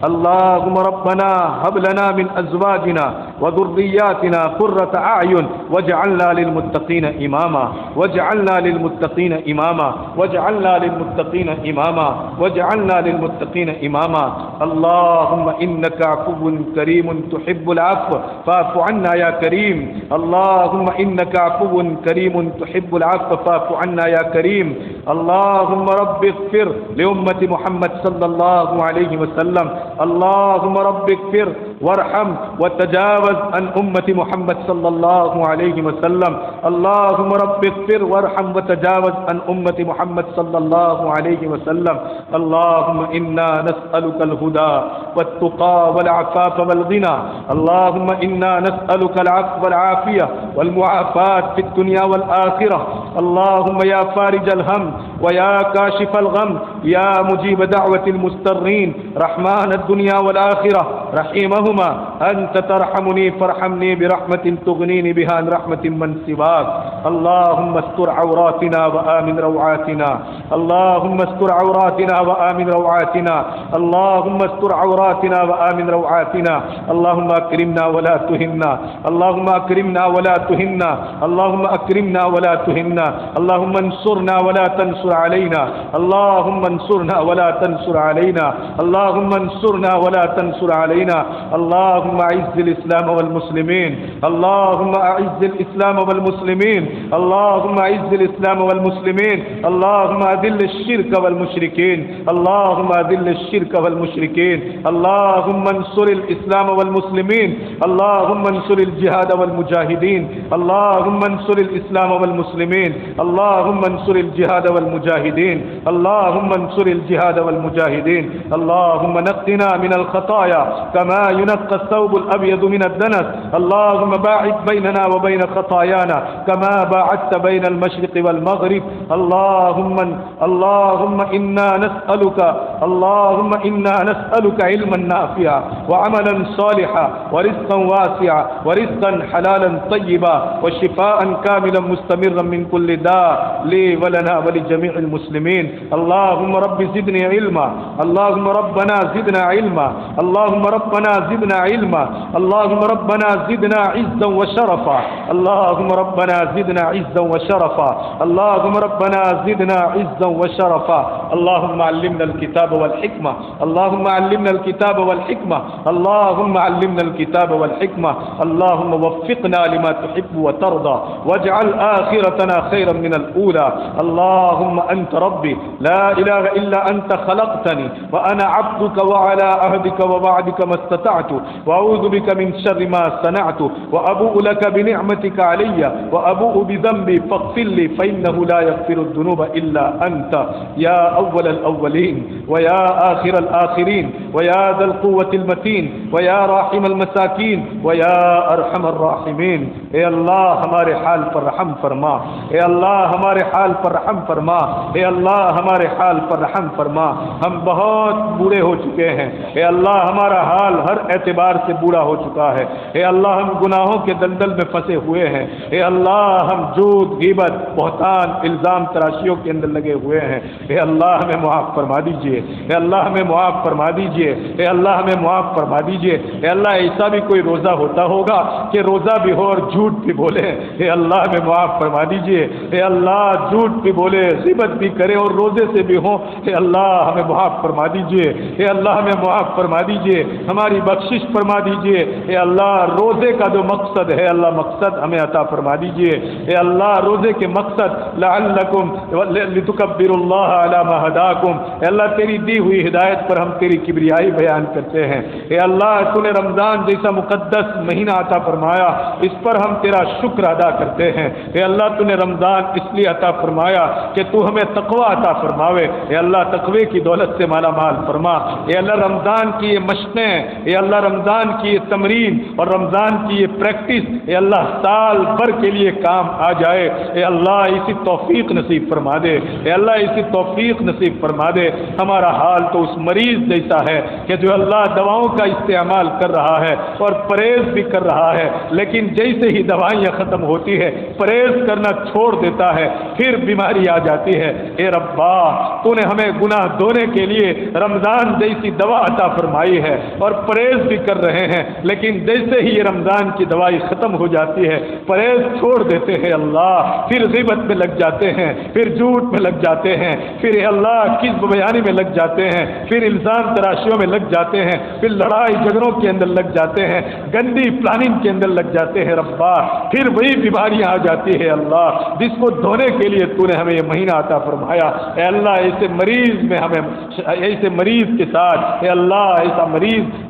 اللهم ربنا هب لنا من ازواجنا وذرياتنا قرة اعين واجعلنا للمتقين اماما واجعلنا للمتقين اماما واجعلنا للمتقين اماما واجعلنا للمتقين اماما۔ اللهم انك عفو كريم تحب العفو فاعف عنا يا كريم۔ اللهم انك عفو كريم تحب العفو فاعف عنا يا كريم۔ اللهم رب اغفر لأمة محمد صلى الله عليه وسلم۔ اللهم رب اغفر وارحم وتجاوز عن أمة محمد صلى الله عليه وسلم۔ اللهم رب اغفر وارحم وتجاوز عن أمة محمد صلى الله عليه وسلم۔ اللهم إنا نسألك الهدى والتقى والعفاف والغنى۔ اللهم إنا نسألك العفو والعافية والمعافاة في الدنيا والآخرة۔ اللهم يا فارج الهم
ويا كاشف الغم يا مجيب دعوة المضطرين رحمن الدنيا والآخرة رحيمهما أنت ترحمني فارحمني برحمة تغنيني بها عن رحمة من سواك اللهم استر عوراتنا وآمن روعاتنا اللهم استر عوراتنا وآمن روعاتنا اللهم استر عوراتنا وآمن روعاتنا اللهم أكرمنا ولا تهنا اللهم أكرمنا ولا تهنا اللهم أكرمنا ولا تهنا اللهم انصرنا ولا تنصر علينا اللهم انصرنا ولا تنصر علينا اللهم انصرنا ولا تنصر علينا اللهم أعز الإسلام والمسلمين اللهم أعز الإسلام والمسلمين اللهم أعز الإسلام والمسلمين اللهم أذل الشرك والمشركين اللهم أذل الشرك والمشركين اللهم انصر الإسلام والمسلمين اللهم انصر الجهاد والمجاهدين اللهم انصر الإسلام والمسلمين اللهم انصر الجهاد والمجاهدين اللهم انصر الجهاد والمجاهدين اللهم نقنا من الخطايا كما ينقى الثوب الأبيض من الدنس اللهم باعد بيننا وبين خطايانا كما باعدت بين المشرق والمغرب اللهم إنا نسألك علما نافعا وعملا صالحا ورزقا واسعا ورزقا حلالا طيبا وشفاء كاملا مستمرا من كل داء لي ولنا ولجميع المسلمين اللهم رب زدني علما اللهم ربنا زدنا علما اللهم ربنا زدنا علما اللهم ربنا زدنا عزا وشرفا اللهم ربنا زدنا عزا وشرفا اللهم ربنا زدنا عزا وشرفا اللهم علمنا الكتاب والحكمة اللهم علمنا الكتاب والحكمة اللهم علمنا الكتاب والحكمة اللهم وفقنا لما تحب وترضى واجعل آخرتنا خيرا من الأولى اللهم أنت ربي لا إله إلا أنت خلقتني وأنا عبدك وعلى عهدك ووعدك ما استطعت وأعوذ بك من شر ما صنعت وأبوء لك بنعمتك علي وأبوء بذنبي فاغفر لي فإنه لا يغفر الذنوب إلا أنت يا أول الأولين ويا آخر الآخرين ويا ذا القوة المتين ويا راحم المساكين ويا أرحم الراحمين اے اللہ ہمارے حال پر رحم فرما اے اللہ ہمارے حال پر رحم فرما اے اللہ ہمارے حال پر رحم فرما ہم بہت بوڑھے ہو چکے ہیں اے اللہ ہمارا حال ہر اعتبار سے بوڑھا ہو چکا ہے اے اللہ ہم گناہوں کے دلدل میں پھنسے ہوئے ہیں اے اللہ ہم جھوٹ غیبت بہتان الزام تراشیوں کے اندر لگے ہوئے ہیں اے اللہ ہمیں معاف فرما دیجئے اے اللہ ہمیں معاف فرما دیجئے اے اللہ ہمیں معاف فرما دیجئے اے اللہ ایسا بھی کوئی روزہ ہوتا ہوگا کہ روزہ بھی ہو اور جھوٹ بھی بولے اے اللہ ہمیں معاف فرما دیجئے اے اللہ جھوٹ بھی بولے غیبت بھی کرے اور روزے سے بھی ہو اے اللہ ہمیں معاف فرما دیجئے اے اللہ ہمیں معاف فرما دیجئے ہماری بخشش فرما دیجئے اے اللہ روزے کا جو مقصد ہے اللہ مقصد ہمیں عطا فرما دیجئے اے اللہ روزے کے مقصد لعلکم لتکبروا اللہ علی ما ہداکم اے اللہ تیری دی ہوئی ہدایت پر ہم تیری کبریائی بیان کرتے ہیں اے اللہ تو نے رمضان جیسا مقدس مہینہ عطا فرمایا اس پر ہم تیرا شکر ادا کرتے ہیں اے اللہ تو نے رمضان اس لیے عطا فرمایا کہ تو ہمیں تقوی عطا فرماوے اے اللہ تقوی کی دولت سے مالا مال فرما اے اللہ رمضان کی یہ مشقیں اے اللہ رمضان کی یہ تمرین اور رمضان کی یہ پریکٹس اے اللہ سال بھر کے لیے کام آ جائے اے اللہ اسی توفیق نصیب فرما دے اے اللہ اسی توفیق نصیب فرما دے ہمارا حال تو اس مریض جیسا ہے کہ جو اللہ دواؤں کا استعمال کر رہا ہے اور پرہیز بھی کر رہا ہے لیکن جیسے ہی دوائیاں ختم ہوتی ہے پرہیز کرنا چھوڑ دیتا ہے پھر بیماری آ جاتی ہے اے ربا تو نے ہمیں گناہ دھونے کے لیے رمضان جیسی دوا عطا فرمائی ہے اور پرہیز بھی کر رہے ہیں لیکن جیسے ہی یہ رمضان کی دوائی ختم ہو جاتی ہے پرہیز چھوڑ دیتے ہیں اللہ پھر غیبت میں لگ جاتے ہیں پھر جھوٹ میں لگ جاتے ہیں پھر اے اللہ کذب بیانی میں لگ جاتے ہیں پھر الزام تراشیوں میں لگ جاتے ہیں پھر لڑائی جھگڑوں کے اندر لگ جاتے ہیں گندی پلاننگ کے اندر لگ جاتے ہیں ربا پھر وہی بیماریاں آ جاتی ہے اللہ جس کو دھونے کے لیے تو نے ہمیں یہ مہینہ عطا فرمایا اے اللہ ایسے مریض میں ہمیں ایسے مریض کے ساتھ اے اللہ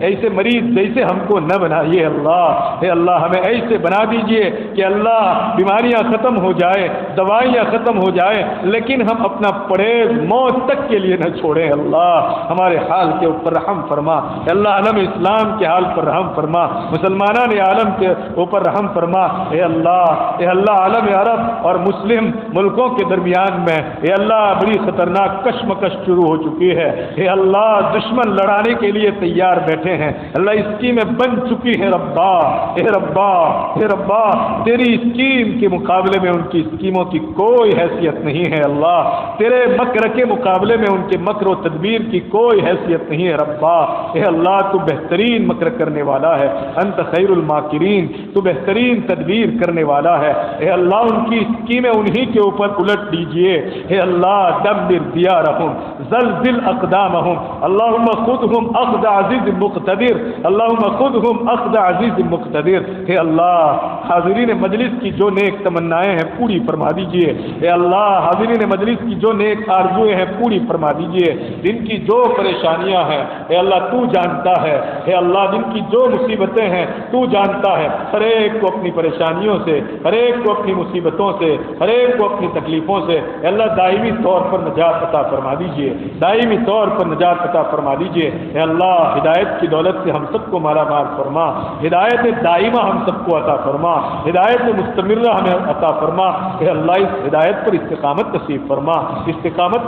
ایسے مریض جیسے ہم کو نہ بنائیے اللہ اے اللہ ہمیں ایسے بنا دیجئے کہ اللہ بیماریاں ختم ہو جائے دوائیاں ختم ہو جائے لیکن ہم اپنا پرہیز موت تک کے لیے نہ چھوڑیں اللہ ہمارے حال کے اوپر رحم فرما اللہ عالم اسلام کے حال پر رحم فرما مسلمانان عالم کے اوپر رحم فرما اے اللہ عالم عرب اور مسلم ملکوں کے درمیان میں اے اللہ بڑی خطرناک کشمکش شروع ہو چکی ہے اے اللہ دشمن لڑانے کے لیے تیار بیٹھے ہیں اللہ اسکیمیں بن چکی ہیں ربا اے ربا تیری اسکیم کے مقابلے میں ان کی اسکیموں کی کوئی حیثیت نہیں ہے اللہ تیرے مکر کے مقابلے میں ان کے مکر و تدبیر کی کوئی حیثیت نہیں ہے ربا اے اللہ تو بہترین مکر کرنے والا ہے انت خیر الماکرین تو بہترین تدبیر کرنے والا ہے اے اللہ ان کی اسکیمیں انہی کے اوپر الٹ دیجئے اے اللہ دمر دیارہم زلزل اقدامہم اللہم خودہم اخذ عزیز مقتدر اللہم خودہم اخذ عزیز مقتدر اے اللہ حاضرین مجلس کی جو نیک تمنائیں ہیں پوری فرما دیجئے اے اللہ حاضرین مجلس کی جو نیک آرزویں ہیں پوری فرما دیجئے جن کی جو پریشانیاں ہیں اے اللہ تو جانتا ہے اے اللہ جن کی جو مصیبتیں ہیں تو جانتا ہے ہر ایک کو اپنی پریشانیوں سے ہر ایک کو اپنی مصیبتوں سے ہر ایک کو اپنی تکلیفوں سے اے اللہ دائمی طور پر نجات عطا فرما دیجئے دائمی طور پر نجات عطا فرما دیجئے اے اللہ ہدایت کی دولت سے ہم سب کو مالا مال فرما ہدایت دائمہ ہم سب کو عطا فرما ہدایت مستمرہ ہمیں عطا فرما اے اللہ اس ہدایت پر استقامت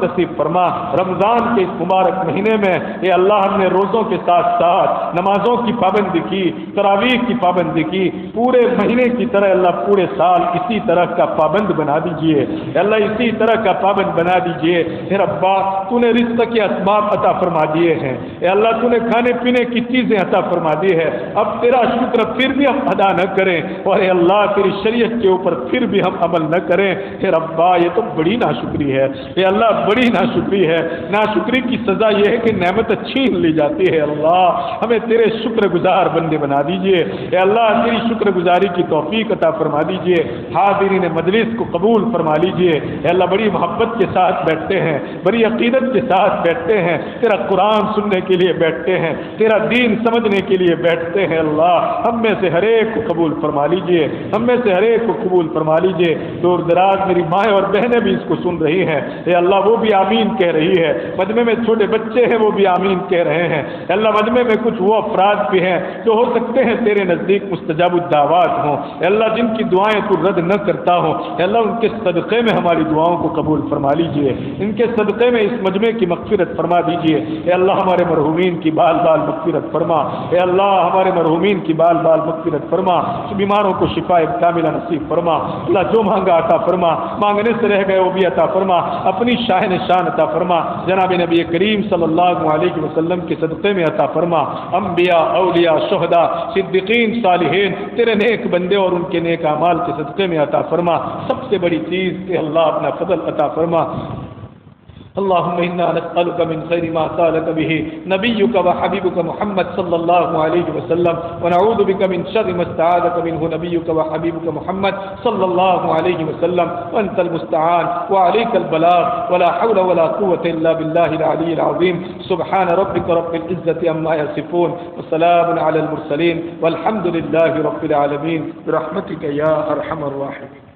نصیب فرما رمضان کے اس مبارک مہینے میں اے اللہ ہم نے روزوں کے ساتھ ساتھ نمازوں کی پابندی کی تراویح کی پابندی کی پورے مہینے کی طرح اللہ پورے سال اسی طرح کا پابند بنا دیجئے اللہ اسی طرح کا پابند بنا دیجئے اے ربا تو نے رزق کے اسباب عطا فرما دیے ہیں اے اللہ تو نے کھانے پینے کی چیزیں عطا فرما دی ہے اب تیرا شکر پھر بھی ہم ادا نہ کریں اور اے اللہ تیری شریعت کے اوپر پھر بھی ہم عمل نہ کریں اے ربا یہ تو بڑی ناشکری ہے اے اللہ بڑی ناشکری ہے ناشکری کی سزا یہ ہے کہ نعمت چھین لی جاتی ہے اللہ ہمیں تیرے شکر گزار بندے بنا دیجئے اے اللہ تیری شکر گزاری کی توفیق عطا فرما دیجئے حاضرین مجلس کو قبول فرما لیجئے اے اللہ بڑی محبت کے ساتھ بیٹھتے ہیں بڑی عقیدت کے ساتھ بیٹھتے ہیں تیرا قرآن سننے کے لیے بیٹھتے ہیں تیرا دین سمجھنے کے لیے بیٹھتے ہیں اللہ ہم میں سے ہر ایک کو قبول فرما لیجئے ہم میں سے ہر ایک کو قبول فرما لیجئے دور دراز میری مائیں اور بہنیں بھی اس کو سن رہی ہیں اے اللہ وہ بھی آمین کہہ رہی ہے مجمع میں چھوٹے بچے ہیں وہ بھی آمین کہہ رہے ہیں اے اللہ مجمع میں کچھ وہ افراد بھی ہیں جو ہو سکتے ہیں تیرے نزدیک مستجاب الدعوات ہوں اے اللہ جن کی دعائیں تو رد نہ کرتا ہو اے اللہ ان کے صدقے میں ہماری دعاؤں کو قبول فرما لیجئے ان کے صدقے میں اس مجمع کی مغفرت فرما دیجئے اے اللہ ہمارے مرحومین کی بال بال مغفرت فرما اے اللہ ہمارے مرحومین کی بال بال مغفرت فرما بیماروں کو شفا کاملہ نصیب فرما اللہ جو مانگا عطا فرما مانگنے سے رہ گئے وہ بھی عطا فرما اپنی شاہن شان عطا فرما جناب نبی کریم صلی اللہ علیہ وسلم کے صدقے میں عطا فرما انبیاء اولیاء شہداء صدیقین صالحین تیرے نیک بندے اور ان کے نیک اعمال کے صدقے میں عطا فرما سب سے بڑی چیز کہ اللہ اپنا فضل عطا فرما اللهم إنا نسألك من خير ما سألك به نبيك وحبيبك محمد صلى الله عليه وسلم ونعوذ بك من شر ما استعاذك منه نبيك وحبيبك محمد صلى الله عليه وسلم وأنت المستعان وعليك البلاغ ولا حول ولا قوة إلا بالله العلي العظيم سبحان ربك رب العزة عما يصفون وسلام على المرسلين والحمد لله رب العالمين برحمتك يا أرحم الراحمين.